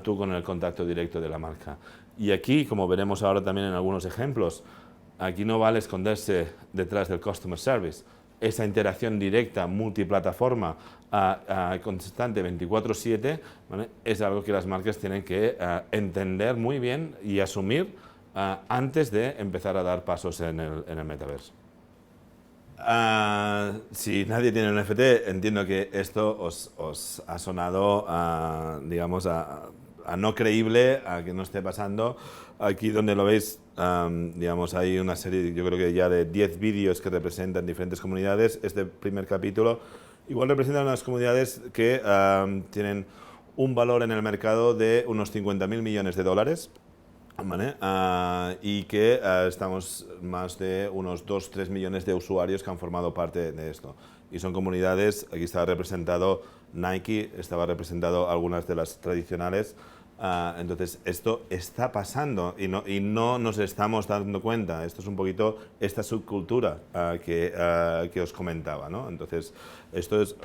tú con el contacto directo de la marca. Y aquí, como veremos ahora también en algunos ejemplos, aquí no vale esconderse detrás del customer service. Esa interacción directa, multiplataforma, constante 24/7, ¿vale?, es algo que las marcas tienen que entender muy bien y asumir antes de empezar a dar pasos en el metaverso. Si nadie tiene un NFT, entiendo que esto os ha sonado, digamos, a no creíble, a que no esté pasando. Aquí donde lo veis, digamos, hay una serie, yo creo que ya de 10 vídeos que representan diferentes comunidades. Este primer capítulo igual representan unas comunidades que tienen un valor en el mercado de unos 50.000 millones de dólares. ¿Vale? Y que estamos más de unos 2-3 millones de usuarios que han formado parte de esto. Y son comunidades, aquí estaba representado Nike, estaba representado algunas de las tradicionales. Entonces, esto está pasando y no nos estamos dando cuenta. Esto es un poquito esta subcultura que os comentaba, ¿no? Entonces, esto es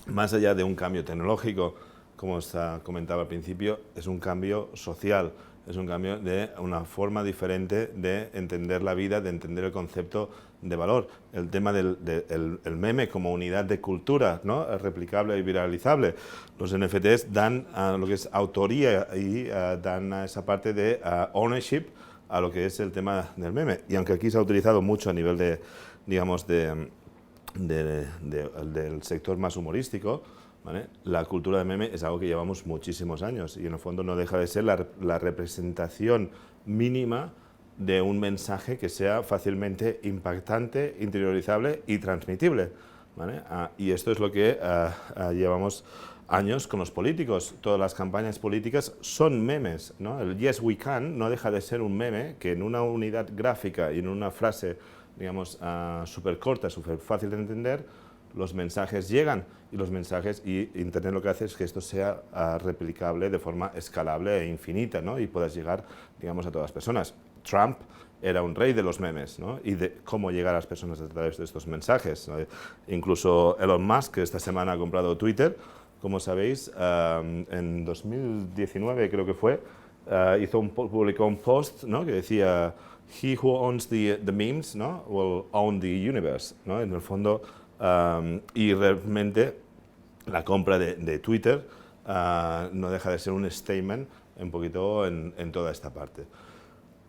más allá de un cambio tecnológico, como os comentaba al principio, es un cambio social. Es un cambio de una forma diferente de entender la vida, de entender el concepto de valor. El tema del meme como unidad de cultura, ¿no?, replicable y viralizable. Los NFTs dan lo que es autoría y dan esa parte de ownership a lo que es el tema del meme. Y aunque aquí se ha utilizado mucho a nivel de, digamos, de del sector más humorístico, ¿vale? La cultura de meme es algo que llevamos muchísimos años y en el fondo no deja de ser la representación mínima de un mensaje que sea fácilmente impactante, interiorizable y transmitible, ¿vale? Y esto es lo que llevamos años con los políticos. Todas las campañas políticas son memes, ¿no? El Yes We Can no deja de ser un meme que en una unidad gráfica y en una frase, digamos, súper corta, súper fácil de entender, los mensajes llegan y los mensajes, y Internet lo que hace es que esto sea replicable de forma escalable e infinita, ¿no? Y puedas llegar, digamos, a todas las personas. Trump era un rey de los memes, ¿no? Y de cómo llegar a las personas a través de estos mensajes, ¿no? Incluso Elon Musk, que esta semana ha comprado Twitter, como sabéis, en 2019 creo que fue, publicó un post, ¿no? Que decía: "He who owns the memes, ¿no? will own the universe", ¿no? En el fondo, y realmente la compra de Twitter no deja de ser un statement un poquito en toda esta parte.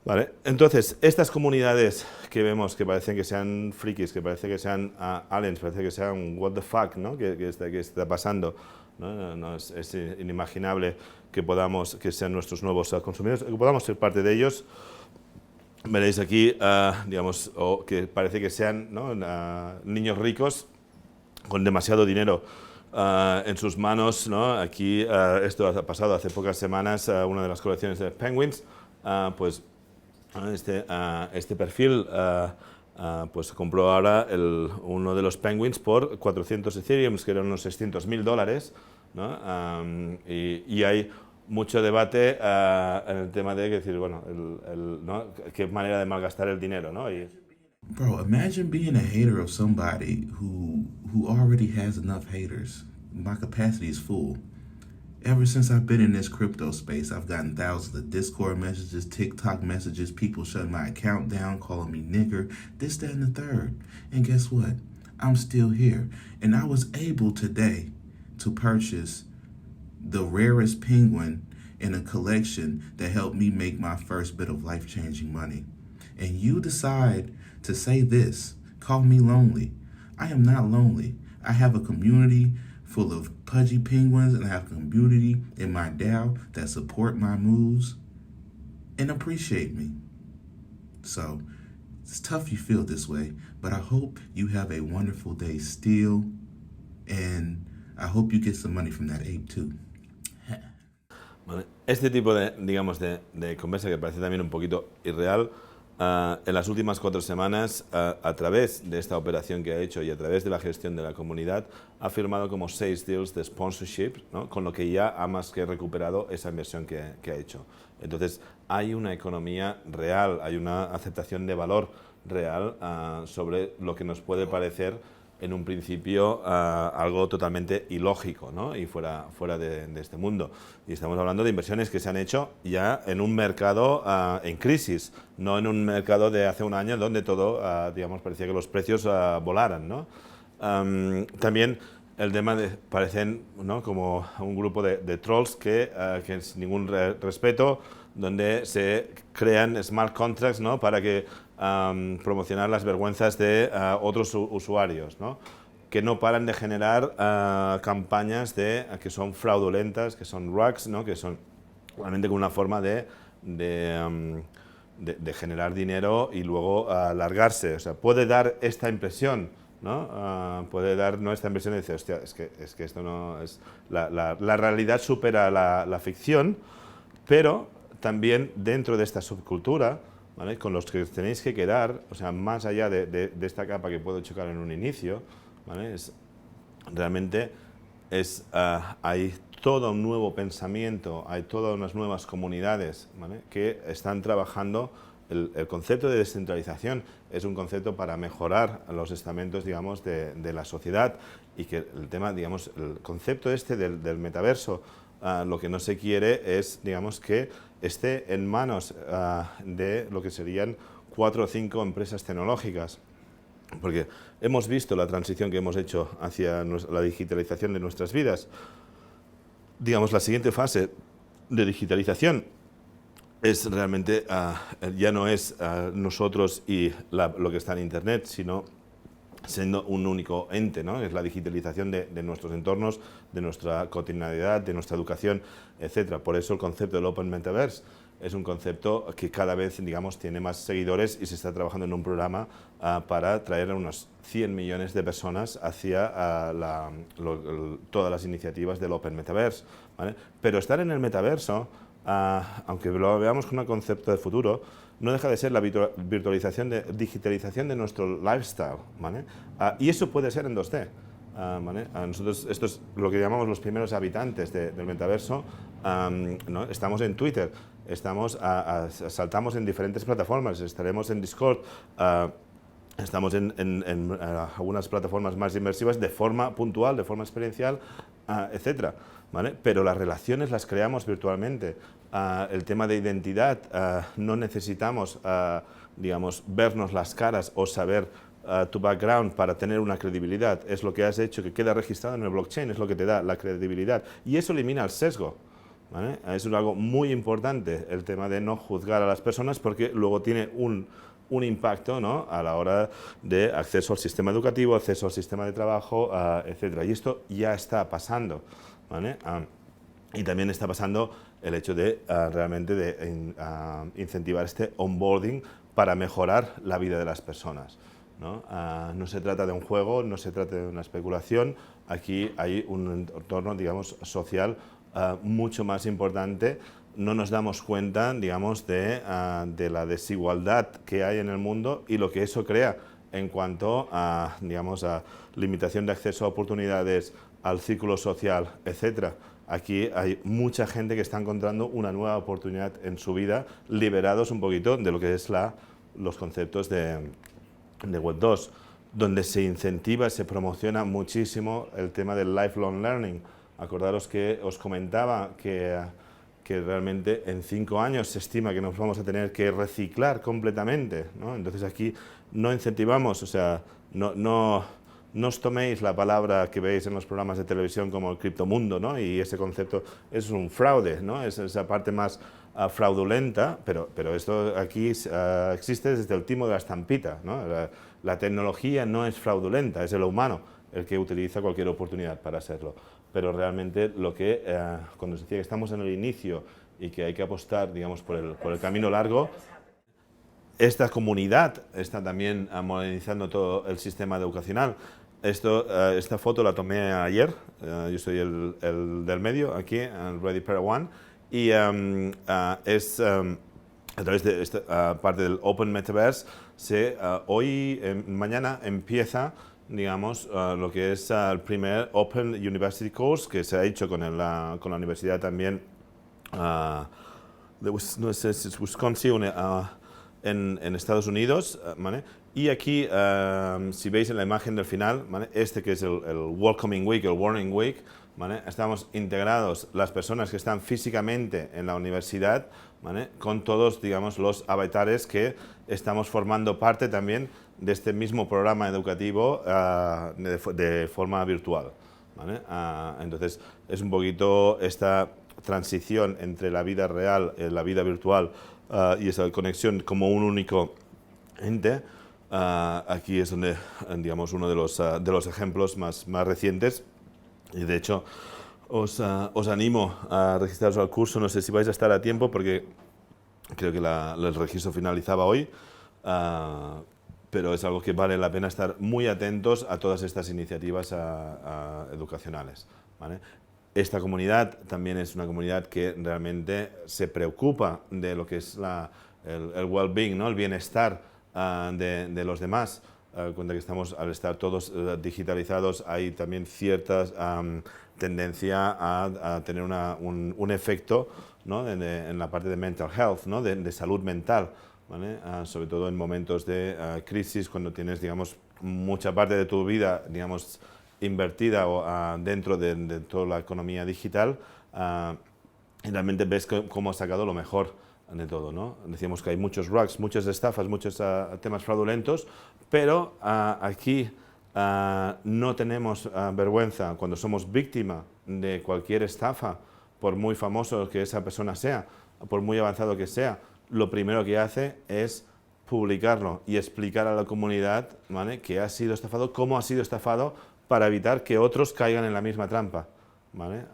Vale, entonces, estas comunidades que vemos que parecen que sean frikis, que parece que sean aliens, parece que sean what the fuck, ¿no? que está pasando, ¿no? Es inimaginable que sean nuestros nuevos consumidores, que podamos ser parte de ellos. Veréis aquí, digamos, que parece que sean, ¿no? Niños ricos con demasiado dinero en sus manos, ¿no? Aquí, esto ha pasado hace pocas semanas, una de las colecciones de Penguins, pues este perfil pues compró ahora uno de los Penguins por 400 Ethereums, que eran unos $600.000, ¿no? Y hay mucho debate en el tema de decir, bueno, ¿no? qué manera de malgastar el dinero, ¿no? Bro, imagine being a hater of somebody who already has enough haters. My capacity is full. Ever since I've been in this crypto space, I've gotten thousands of Discord messages, TikTok messages, people shutting my account down, calling me nigger, this, that, and the third. And guess what? I'm still here. And I was able today to purchase the rarest penguin in a collection that helped me make my first bit of life-changing money. And you decide to say this, call me lonely. I am not lonely. I have a community full of pudgy penguins, and I have a community in my DAO that support my moves and appreciate me. So it's tough you feel this way, but I hope you have a wonderful day still, and I hope you get some money from that ape too. Vale. Este tipo de, digamos, de conversa que parece también un poquito irreal, en las últimas 4 semanas, a través de esta operación que ha hecho y a través de la gestión de la comunidad, ha firmado como 6 deals de sponsorship, ¿no? Con lo que ya ha más que recuperado esa inversión que ha hecho. Entonces, hay una economía real, hay una aceptación de valor real sobre lo que nos puede parecer en un principio algo totalmente ilógico, ¿no? Y fuera de este mundo. Y estamos hablando de inversiones que se han hecho ya en un mercado en crisis, no en un mercado de hace un año donde todo, digamos, parecía que los precios volaran, ¿no? También el tema parecen, ¿no? como un grupo de trolls que sin ningún respeto, donde se crean smart contracts, ¿no? Para que promocionar las vergüenzas de otros usuarios, ¿no? Que no paran de generar campañas que son fraudulentas, que son rugs, ¿no? Que son realmente con una forma de generar dinero y luego alargarse. O sea, puede dar esta impresión, ¿no? Puede dar esta impresión de decir, hostia, es que esto no es... La realidad supera la ficción, pero también dentro de esta subcultura, ¿vale? Con los que tenéis que quedar, o sea, más allá de esta capa que puedo chocar en un inicio, ¿vale? Realmente hay todo un nuevo pensamiento, hay todas unas nuevas comunidades, ¿vale? Que están trabajando. El concepto de descentralización es un concepto para mejorar los estamentos, digamos, de la sociedad, y que el tema, digamos, el concepto del metaverso, lo que no se quiere es, digamos, que esté en manos de lo que serían 4 o 5 empresas tecnológicas, porque hemos visto la transición que hemos hecho hacia la digitalización de nuestras vidas. Digamos, la siguiente fase de digitalización es realmente, ya no es nosotros y lo que está en Internet, sino siendo un único ente, ¿no? Es la digitalización de nuestros entornos, de nuestra cotidianidad, de nuestra educación, etcétera. Por eso el concepto del Open Metaverse es un concepto que cada vez, digamos, tiene más seguidores y se está trabajando en un programa para traer a unos 100 millones de personas hacia todas las iniciativas del Open Metaverse, ¿vale? Pero estar en el metaverso, aunque lo veamos como un concepto de futuro, no deja de ser la virtualización, digitalización de nuestro lifestyle, ¿vale? Y eso puede ser en 2D. ¿Vale? Nosotros, esto es lo que llamamos los primeros habitantes del metaverso, ¿no? Estamos en Twitter, saltamos en diferentes plataformas, estaremos en Discord, estamos en algunas plataformas más inmersivas de forma puntual, de forma experiencial, etcétera, ¿vale? Pero las relaciones las creamos virtualmente. El tema de identidad, no necesitamos, digamos, vernos las caras o saber tu background para tener una credibilidad. Es lo que has hecho, que queda registrado en el blockchain, es lo que te da la credibilidad. Y eso elimina el sesgo, ¿vale? Eso es algo muy importante, el tema de no juzgar a las personas, porque luego tiene un impacto, ¿no?, a la hora de acceso al sistema educativo, acceso al sistema de trabajo, etcétera. Y esto ya está pasando, ¿vale? Y también está pasando el hecho de realmente incentivar este onboarding para mejorar la vida de las personas, ¿no? No se trata de un juego, no se trata de una especulación. Aquí hay un entorno, digamos, social mucho más importante. No nos damos cuenta, digamos, de la desigualdad que hay en el mundo y lo que eso crea en cuanto a, digamos, a limitación de acceso a oportunidades, al círculo social, etcétera. Aquí hay mucha gente que está encontrando una nueva oportunidad en su vida, liberados un poquito de lo que es los conceptos de Web 2, donde se incentiva, se promociona muchísimo el tema del lifelong learning. Acordaros que os comentaba que realmente en 5 años se estima que nos vamos a tener que reciclar completamente, ¿no? Entonces aquí no incentivamos, o sea, no os toméis la palabra que veis en los programas de televisión como el criptomundo, ¿no? Y ese concepto es un fraude, ¿no? Es esa parte más fraudulenta, pero esto aquí existe desde el timo de la estampita, ¿no? La tecnología no es fraudulenta, es el humano el que utiliza cualquier oportunidad para hacerlo. Pero realmente lo que, cuando se decía que estamos en el inicio y que hay que apostar, digamos, por el camino largo, esta comunidad está también modernizando todo el sistema educacional. Esta foto la tomé ayer, yo soy el del medio, aquí, en Ready Player One, y es a través de esta parte del Open Metaverse, mañana empieza, digamos, lo que es el primer Open University Course que se ha hecho con la universidad también de Wisconsin, en Estados Unidos, ¿vale? Y aquí, si veis en la imagen del final, ¿vale?, que es el Welcoming Week, el Warning Week, ¿vale?, estamos integrados las personas que están físicamente en la universidad, ¿vale?, con todos, digamos, los avatares que estamos formando parte también de este mismo programa educativo de forma virtual, ¿vale? Entonces, es un poquito esta transición entre la vida real, la vida virtual, y esa conexión como un único ente. Aquí es donde, digamos, uno de los ejemplos más recientes, y de hecho os animo a registraros al curso. No sé si vais a estar a tiempo porque creo que el registro finalizaba hoy, pero es algo que vale la pena estar muy atentos a todas estas iniciativas educacionales, ¿vale? Esta comunidad también es una comunidad que realmente se preocupa de lo que es el well-being, ¿no?, el bienestar de los demás. Cuenta que al estar todos digitalizados, hay también cierta tendencia a tener un efecto, ¿no?, en la parte de mental health, ¿no?, de salud mental, ¿vale? Sobre todo en momentos de crisis, cuando tienes, digamos, mucha parte de tu vida, digamos, invertida dentro de toda la economía digital, y realmente ves cómo ha sacado lo mejor de todo, ¿no? Decíamos que hay muchos rugs, muchas estafas, muchos temas fraudulentos, pero aquí no tenemos vergüenza cuando somos víctima de cualquier estafa, por muy famoso que esa persona sea, por muy avanzado que sea. Lo primero que hace es publicarlo y explicar a la comunidad, ¿vale?, que ha sido estafado, cómo ha sido estafado, para evitar que otros caigan en la misma trampa, ¿vale?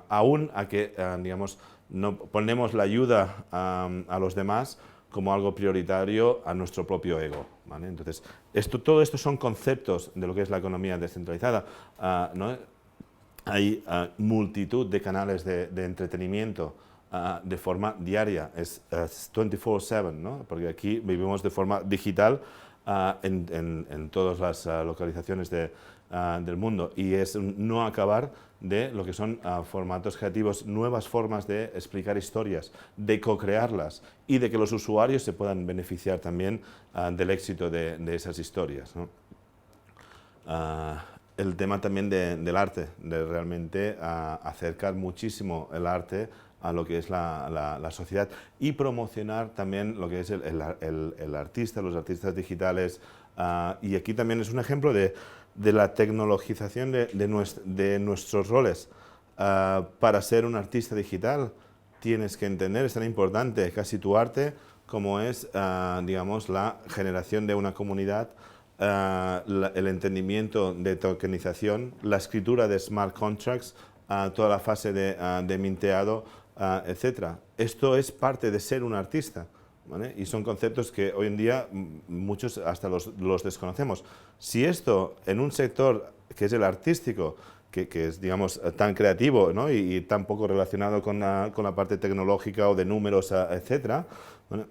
Aún a que, digamos, no ponemos la ayuda a los demás como algo prioritario a nuestro propio ego, ¿vale? Entonces, todo esto son conceptos de lo que es la economía descentralizada, ¿no? Hay multitud de canales de entretenimiento de forma diaria, es 24/7, ¿no? Porque aquí vivimos de forma digital en todas las localizaciones del mundo, y es no acabar de lo que son formatos creativos, nuevas formas de explicar historias, de co-crearlas y de que los usuarios se puedan beneficiar también del éxito de esas historias, ¿no? El tema también del arte, de realmente acercar muchísimo el arte a lo que es la sociedad y promocionar también lo que es el artista, los artistas digitales. Y aquí también es un ejemplo de la tecnologización de nuestros roles. Para ser un artista digital tienes que entender, es tan importante casi tu arte como es, digamos, la generación de una comunidad, el entendimiento de tokenización, la escritura de smart contracts, toda la fase de minteado, etc. Esto es parte de ser un artista, ¿vale? Y son conceptos que hoy en día muchos hasta los desconocemos. Si esto en un sector que es el artístico, que es, digamos, tan creativo, ¿no?, y tan poco relacionado con la parte tecnológica o de números, etc., ¿vale?,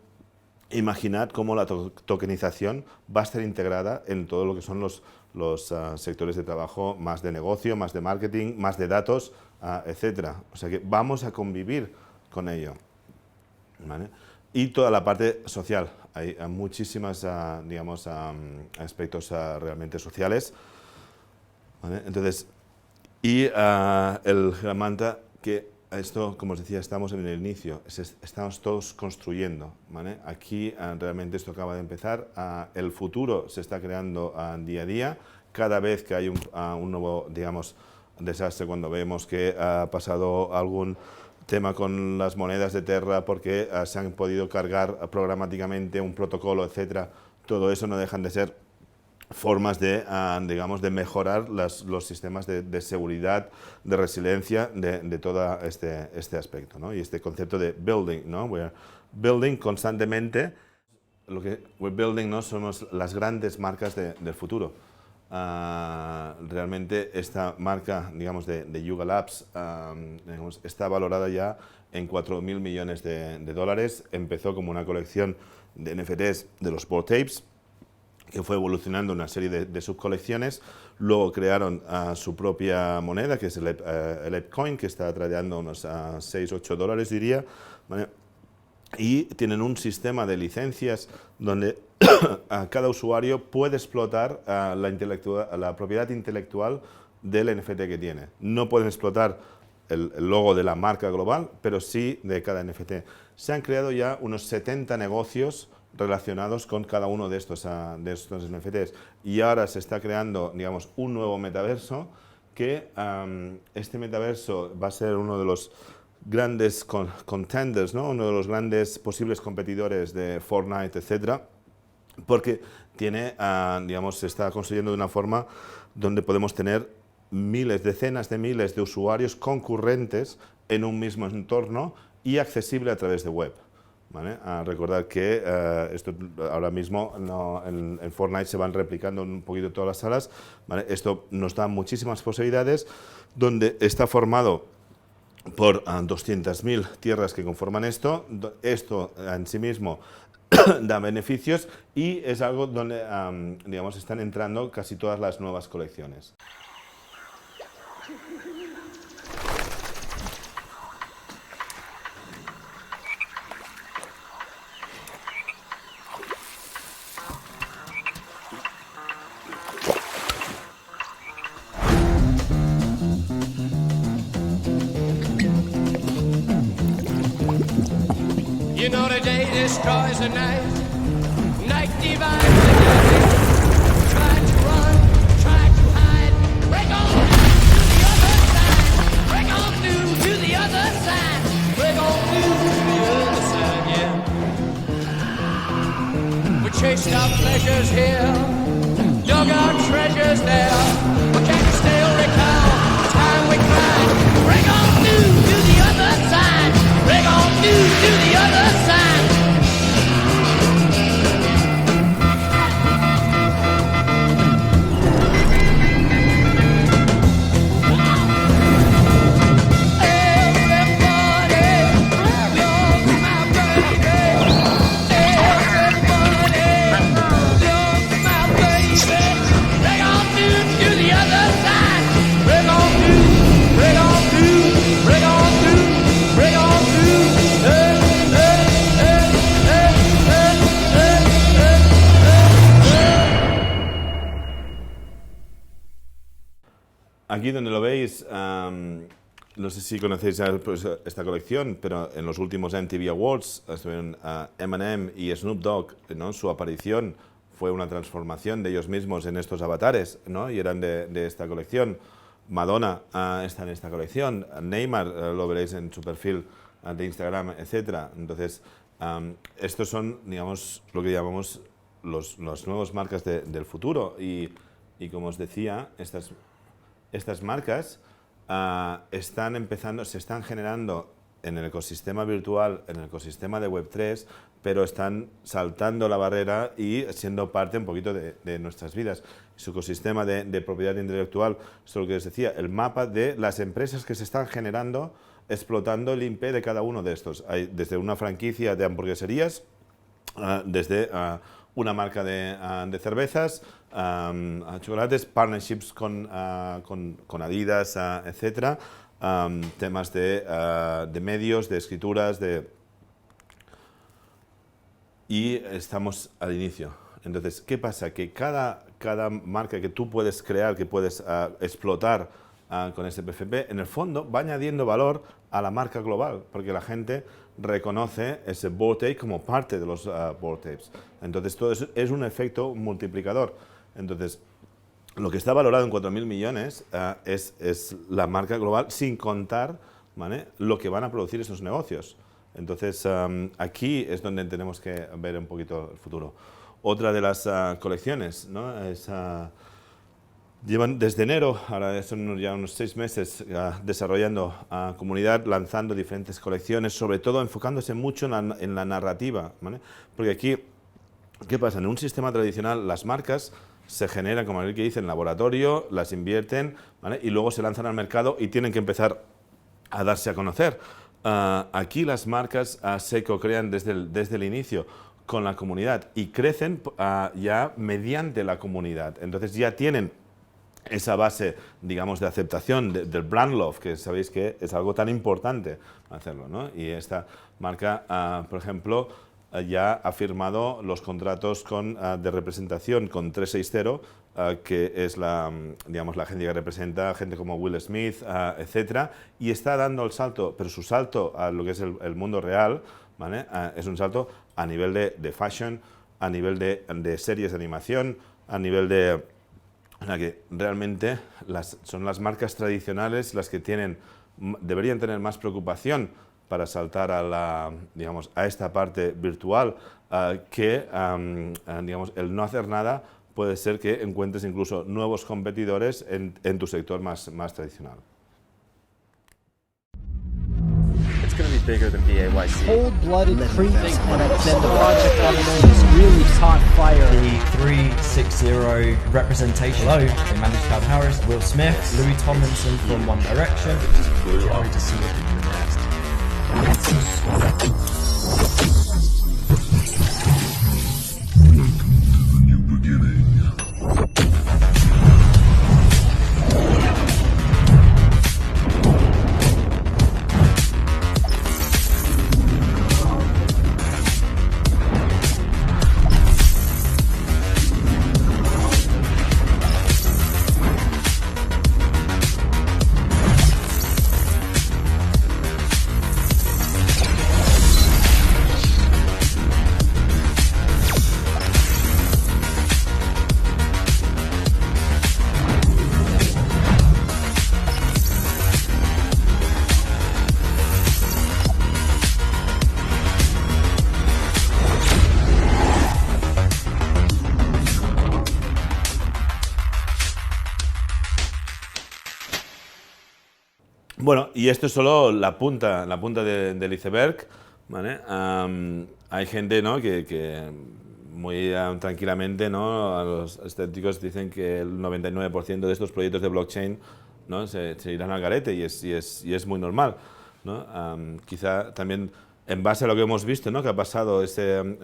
imaginad cómo la tokenización va a estar integrada en todo lo que son los sectores de trabajo más de negocio, más de marketing, más de datos, etc. O sea que vamos a convivir con ello, ¿vale? Y toda la parte social. Hay muchísimas, digamos, aspectos realmente sociales, ¿vale? Entonces, y el Geramanta, que esto, como os decía, estamos en el inicio, estamos todos construyendo, ¿vale? Aquí realmente esto acaba de empezar, el futuro se está creando día a día, cada vez que hay un nuevo, digamos, desastre, cuando vemos que ha pasado algún tema con las monedas de Terra porque se han podido cargar programáticamente un protocolo, etcétera, todo eso no dejan de ser formas de, digamos, de mejorar los sistemas de seguridad, de resiliencia, de todo este aspecto, ¿no? Y este concepto de building, ¿no? We're building constantemente, lo que we're building, ¿no?, somos las grandes marcas del futuro. Realmente esta marca, digamos, de Yuga Labs, digamos, está valorada ya en 4.000 millones de dólares. Empezó como una colección de NFTs de los Bored Apes, que fue evolucionando una serie de subcolecciones. Luego crearon su propia moneda, que es el ApeCoin, que está tradeando unos $6-8, diría, ¿vale? Y tienen un sistema de licencias donde cada usuario puede explotar la propiedad intelectual del NFT que tiene. No pueden explotar el logo de la marca global, pero sí de cada NFT. Se han creado ya unos 70 negocios relacionados con cada uno de estos NFTs. Y ahora se está creando, digamos, un nuevo metaverso, que este metaverso va a ser uno de los grandes contenders, ¿no?, uno de los grandes posibles competidores de Fortnite, etcétera, porque tiene, digamos, se está construyendo de una forma donde podemos tener decenas de miles de usuarios concurrentes en un mismo entorno y accesible a través de web, ¿vale? Recordad que esto ahora mismo en Fortnite se van replicando un poquito todas las salas, ¿vale? Esto nos da muchísimas posibilidades, donde está formado por 200.000 tierras que conforman esto. Esto en sí mismo da beneficios y es algo donde, digamos, están entrando casi todas las nuevas colecciones. You know the day destroys the night, night divides the day. Try to run, try to hide, break on through to the other side, break on through to the other side, yeah. chased our pleasures here, dug our treasures there. But can you still recall the time we cried? Bring on through to the other side. Bring on through to the other side. Aquí donde lo veis, no sé si conocéis pues, esta colección, pero en los últimos MTV Awards estuvieron Eminem y Snoop Dogg, ¿no? Su aparición fue una transformación de ellos mismos en estos avatares, ¿no? Y eran de esta colección. Madonna está en esta colección, Neymar lo veréis en su perfil de Instagram, etc. Entonces, estos son, digamos, lo que llamamos las nuevas marcas del futuro. Y como os decía, estas marcas se están generando en el ecosistema virtual, en el ecosistema de Web3, pero están saltando la barrera y siendo parte un poquito de nuestras vidas. Su ecosistema de propiedad intelectual, esto es lo que os decía, el mapa de las empresas que se están generando, explotando el IP de cada uno de estos. Hay desde una franquicia de hamburgueserías, desde una marca de cervezas, chocolates, partnerships con Adidas, etc. Temas de medios, de escrituras, y estamos al inicio. Entonces, ¿qué pasa? Que cada marca que tú puedes crear, que puedes explotar con este PFP, en el fondo va añadiendo valor a la marca global, porque la gente reconoce ese board tape como parte de los board tapes. Entonces, todo eso es un efecto multiplicador. Entonces, lo que está valorado en 4.000 millones es la marca global, sin contar, ¿vale?, lo que van a producir esos negocios. Entonces, aquí es donde tenemos que ver un poquito el futuro. Otra de las colecciones, ¿no?, llevan desde enero, ahora son ya unos 6 meses, desarrollando comunidad, lanzando diferentes colecciones, sobre todo enfocándose mucho en la narrativa, ¿vale? Porque aquí, ¿qué pasa? En un sistema tradicional, las marcas se generan, como el que dice, en laboratorio, las invierten, ¿vale?, y luego se lanzan al mercado y tienen que empezar a darse a conocer. Aquí las marcas se co-crean desde el inicio con la comunidad y crecen ya mediante la comunidad. Entonces ya tienen esa base, digamos, de aceptación del brand love, que sabéis que es algo tan importante hacerlo, ¿no? Y esta marca, por ejemplo, ya ha firmado los contratos de representación con 360, que es digamos, la agencia que representa gente como Will Smith, etc. Y está dando el salto, pero su salto a lo que es el mundo real, ¿vale?, es un salto a nivel de fashion, a nivel de series de animación, a nivel de... que realmente son las marcas tradicionales las que deberían tener más preocupación para saltar digamos, a esta parte virtual, que digamos, el no hacer nada puede ser que encuentres incluso nuevos competidores en tu sector más tradicional. It's going to be bigger than BAYC. Cold-blooded creeps, and then the project on has really caught fire. The 360 representation. Hello, they managed Calvin Harris, Will Smith, Louis Tomlinson from One Direction. Sorry to see it in the next. Bueno, y esto es solo la punta del iceberg, ¿vale? Hay gente, ¿no?, que muy tranquilamente, ¿no?, a los escépticos dicen que el 99% de estos proyectos de blockchain, ¿no?, se irán al garete, y es muy normal, ¿no? Quizá también en base a lo que hemos visto, ¿no?, que ha pasado,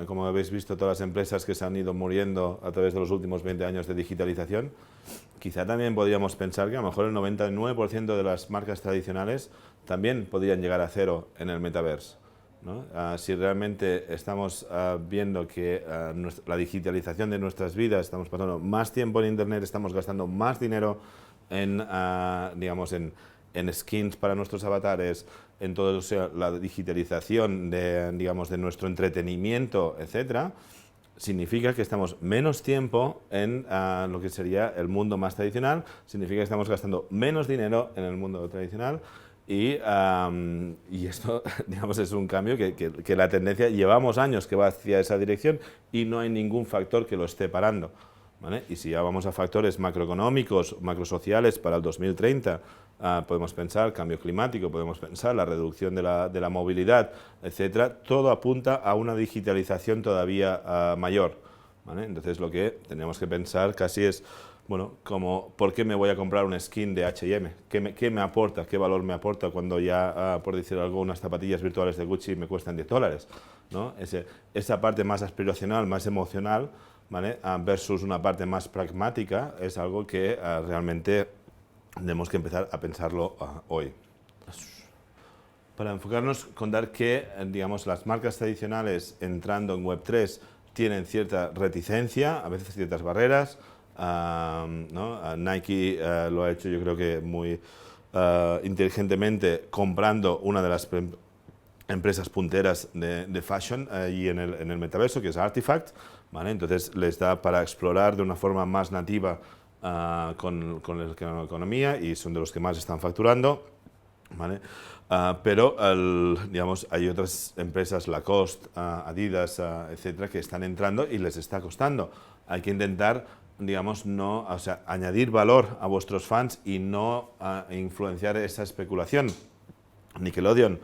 como habéis visto, todas las empresas que se han ido muriendo a través de los últimos 20 años de digitalización, quizá también podríamos pensar que a lo mejor el 99% de las marcas tradicionales también podrían llegar a cero en el metaverso, ¿no? Si realmente estamos viendo que la digitalización de nuestras vidas, estamos pasando más tiempo en Internet, estamos gastando más dinero en, digamos, en skins para nuestros avatares, en todo, o sea, la digitalización de, digamos, de nuestro entretenimiento, etcétera, significa que estamos menos tiempo en lo que sería el mundo más tradicional, significa que estamos gastando menos dinero en el mundo tradicional, y esto, digamos, es un cambio que la tendencia, llevamos años que va hacia esa dirección y no hay ningún factor que lo esté parando, ¿vale? Y si ya vamos a factores macroeconómicos, macrosociales para el 2030, podemos pensar cambio climático, podemos pensar la reducción de la movilidad, etcétera, todo apunta a una digitalización todavía mayor, ¿vale? Entonces lo que tenemos que pensar casi es, bueno, como, ¿por qué me voy a comprar un skin de H&M? ¿Qué me aporta? ¿Qué valor me aporta cuando ya, por decir algo, unas zapatillas virtuales de Gucci me cuestan $10, ¿no? Esa parte más aspiracional, más emocional, ¿vale?, versus una parte más pragmática, es algo que realmente tenemos que empezar a pensarlo hoy. Para enfocarnos, contar que, digamos, las marcas tradicionales entrando en Web3 tienen cierta reticencia, a veces ciertas barreras, ¿no? Nike lo ha hecho, yo creo que muy inteligentemente, comprando una de las empresas punteras de fashion y en el metaverso, que es Artifact, ¿vale? Entonces les da para explorar de una forma más nativa con la economía, y son de los que más están facturando, ¿vale? Pero digamos, hay otras empresas, Lacoste, Adidas, etcétera, que están entrando y les está costando. Hay que intentar, digamos, no, o sea, añadir valor a vuestros fans y no influenciar esa especulación. Nickelodeon,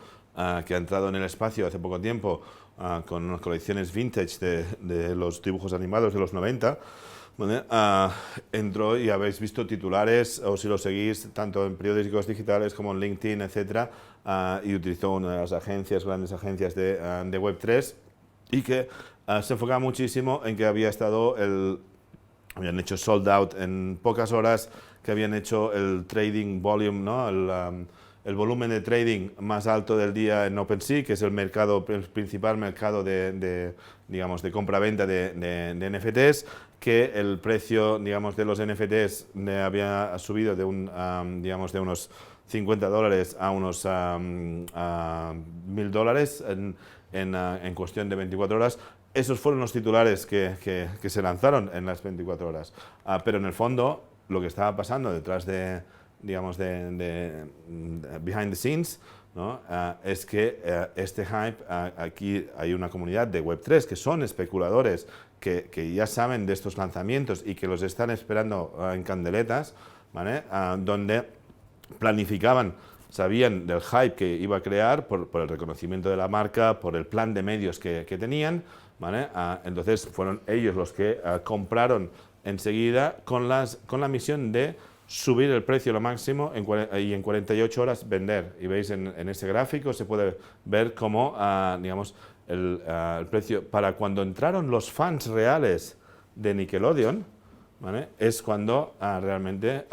que ha entrado en el espacio hace poco tiempo con unas colecciones vintage de los dibujos animados de los 90, ¿vale? Entró y habéis visto titulares, o si lo seguís tanto en periódicos digitales como en LinkedIn, etcétera, y utilizó una de las grandes agencias de Web3, y que se enfocaba muchísimo en que habían hecho sold out en pocas horas, que habían hecho el trading volume, ¿no?, el volumen de trading más alto del día en OpenSea, que es el principal mercado digamos, de compra-venta de NFTs, que el precio, digamos, de los NFTs había subido de digamos, de unos $50 a unos $1.000 en cuestión de 24 horas. Esos fueron los titulares que se lanzaron en las 24 horas. Pero en el fondo, lo que estaba pasando detrás digamos, de behind the scenes, ¿no?, es que este hype, aquí hay una comunidad de Web3 que son especuladores, que ya saben de estos lanzamientos y que los están esperando en candeletas, ¿vale?, donde planificaban, sabían del hype que iba a crear por el reconocimiento de la marca, por el plan de medios que tenían, ¿vale? Entonces fueron ellos los que compraron enseguida con la misión de subir el precio lo máximo y en 48 horas vender. Y veis en ese gráfico se puede ver cómo, digamos, el precio, para cuando entraron los fans reales de Nickelodeon, ¿vale?, es cuando realmente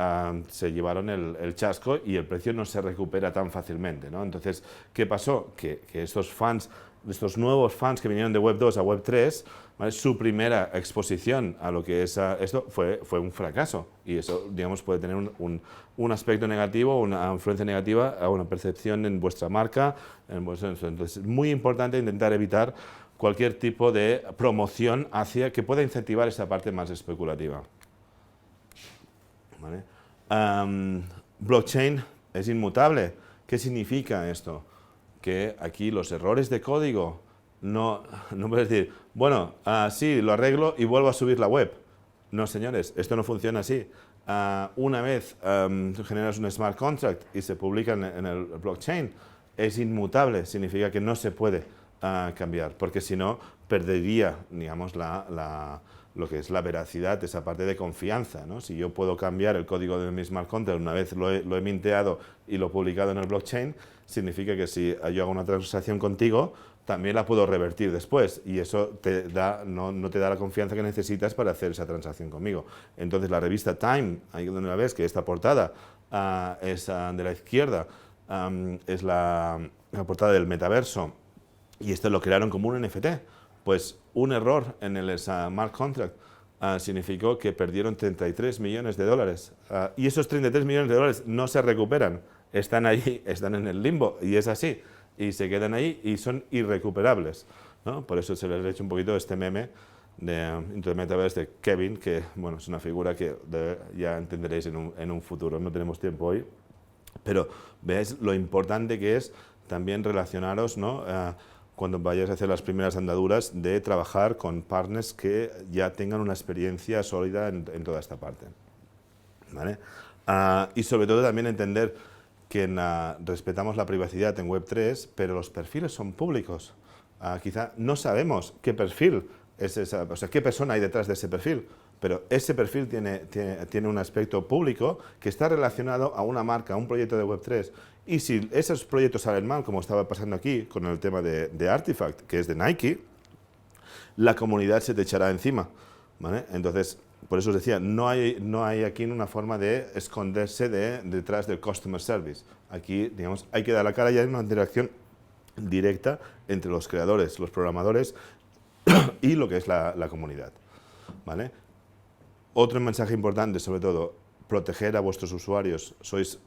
se llevaron el chasco y el precio no se recupera tan fácilmente, ¿no? Entonces, ¿qué pasó? Que estos nuevos fans que vinieron de Web 2 a Web 3, ¿vale?, su primera exposición a lo que es esto fue un fracaso, y eso, digamos, puede tener un aspecto negativo, una influencia negativa a una percepción en vuestra marca. Entonces, es muy importante intentar evitar cualquier tipo de promoción que pueda incentivar esa parte más especulativa, ¿vale? Blockchain es inmutable. ¿Qué significa esto? Que aquí los errores de código no puedes decir, bueno, sí, lo arreglo y vuelvo a subir la web. No, señores, esto no funciona así. una vez generas un smart contract y se publica en el blockchain, es inmutable, significa que no se puede cambiar, porque si no perdería, digamos, lo que es la veracidad, esa parte de confianza, ¿no? Si yo puedo cambiar el código de mi smart contract una vez lo he minteado y lo he publicado en el blockchain, significa que si yo hago una transacción contigo, también la puedo revertir después, y eso no te da la confianza que necesitas para hacer esa transacción conmigo. Entonces la revista Time, ahí donde la ves, que esta portada es de la izquierda, es la portada del metaverso, y esto lo crearon como un NFT. Pues un error en el smart contract significó que perdieron 33 millones de dólares. Y esos 33 millones de dólares no se recuperan, están ahí, están en el limbo, y es así. Y se quedan ahí y son irrecuperables, ¿no? Por eso se les ha hecho un poquito este meme de Into the Metaverse de Kevin, que bueno, es una figura que ya entenderéis en un futuro, no tenemos tiempo hoy. Pero veáis lo importante que es también relacionaros, ¿no? Cuando vayáis a hacer las primeras andaduras, de trabajar con partners que ya tengan una experiencia sólida en toda esta parte, ¿vale? Y sobre todo también entender que respetamos la privacidad en Web3, pero los perfiles son públicos. Quizá no sabemos qué perfil es esa, o sea, qué persona hay detrás de ese perfil, pero ese perfil tiene un aspecto público que está relacionado a una marca, a un proyecto de Web3. Y si esos proyectos salen mal, como estaba pasando aquí con el tema de Artifact, que es de Nike, la comunidad se te echará encima, ¿vale? Entonces, por eso os decía, no hay aquí una forma de esconderse detrás del customer service. Aquí, digamos, hay que dar la cara y hay una interacción directa entre los creadores, los programadores y lo que es la comunidad, ¿vale? Otro mensaje importante, sobre todo, proteger a vuestros usuarios. Sois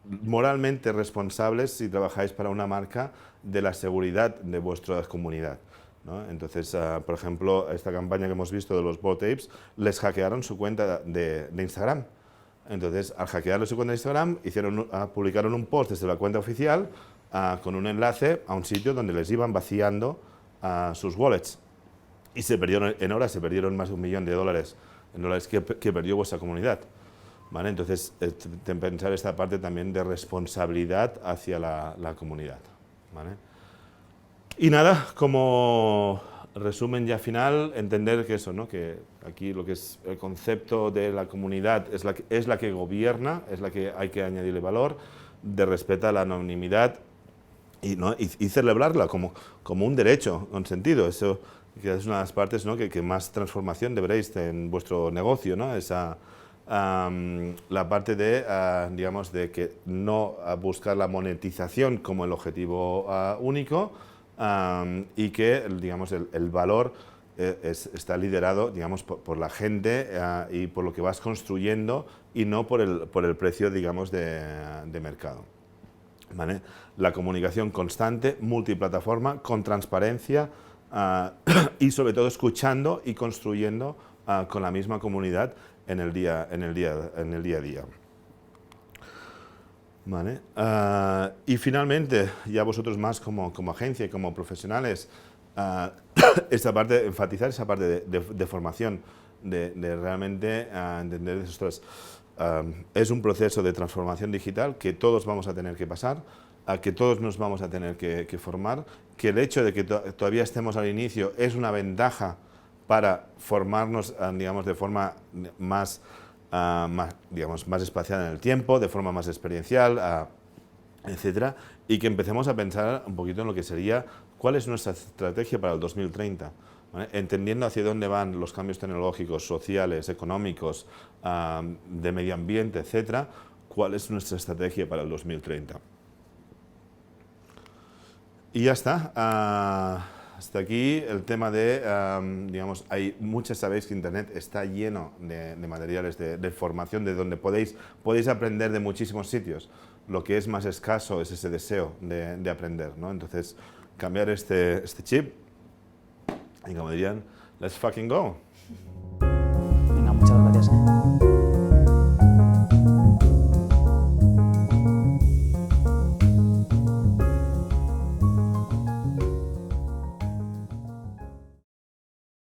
moralmente responsables, si trabajáis para una marca, de la seguridad de vuestra comunidad, ¿no? Entonces, por ejemplo, esta campaña que hemos visto de los bot apes, les hackearon su cuenta de Instagram. Entonces, al hackearle su cuenta de Instagram, publicaron un post desde la cuenta oficial con un enlace a un sitio donde les iban vaciando sus wallets. Y en horas se perdieron más de $1 millón en dólares que perdió vuestra comunidad, ¿vale? Entonces, pensar esta parte también de responsabilidad hacia la comunidad, ¿vale? Y nada, como resumen ya final, entender que eso, ¿no? Que aquí lo que es el concepto de la comunidad es la que gobierna, es la que hay que añadirle valor, de respetar la anonimidad y celebrarla como un derecho, en sentido. Eso que es una de las partes, ¿no? que más transformación deberéis en vuestro negocio, ¿no? La parte de, digamos, de que no buscar la monetización como el objetivo único, y que, digamos, el valor está liderado, digamos, por la gente y por lo que vas construyendo, y no por el precio, digamos, de mercado, ¿vale? La comunicación constante, multiplataforma, con transparencia, y sobre todo escuchando y construyendo con la misma comunidad en el día a día. ¿Vale? Y finalmente, ya vosotros más como agencia y como profesionales, enfatizar esa parte de formación, de realmente entender esto. Es un proceso de transformación digital que todos vamos a tener que pasar, que todos nos vamos a tener que formar, que el hecho de que todavía estemos al inicio es una ventaja para formarnos, digamos, de forma más espaciada en el tiempo, de forma más experiencial, etcétera, y que empecemos a pensar un poquito en lo que sería cuál es nuestra estrategia para el 2030, ¿vale? Entendiendo hacia dónde van los cambios tecnológicos, sociales, económicos, de medio ambiente, etcétera, cuál es nuestra estrategia para el 2030. Y ya está. Hasta aquí el tema de, digamos, sabéis que Internet está lleno de materiales de formación, de donde podéis aprender de muchísimos sitios. Lo que es más escaso es ese deseo de aprender, ¿no? Entonces, cambiar este chip, y como dirían, let's fucking go. Venga, muchas gracias.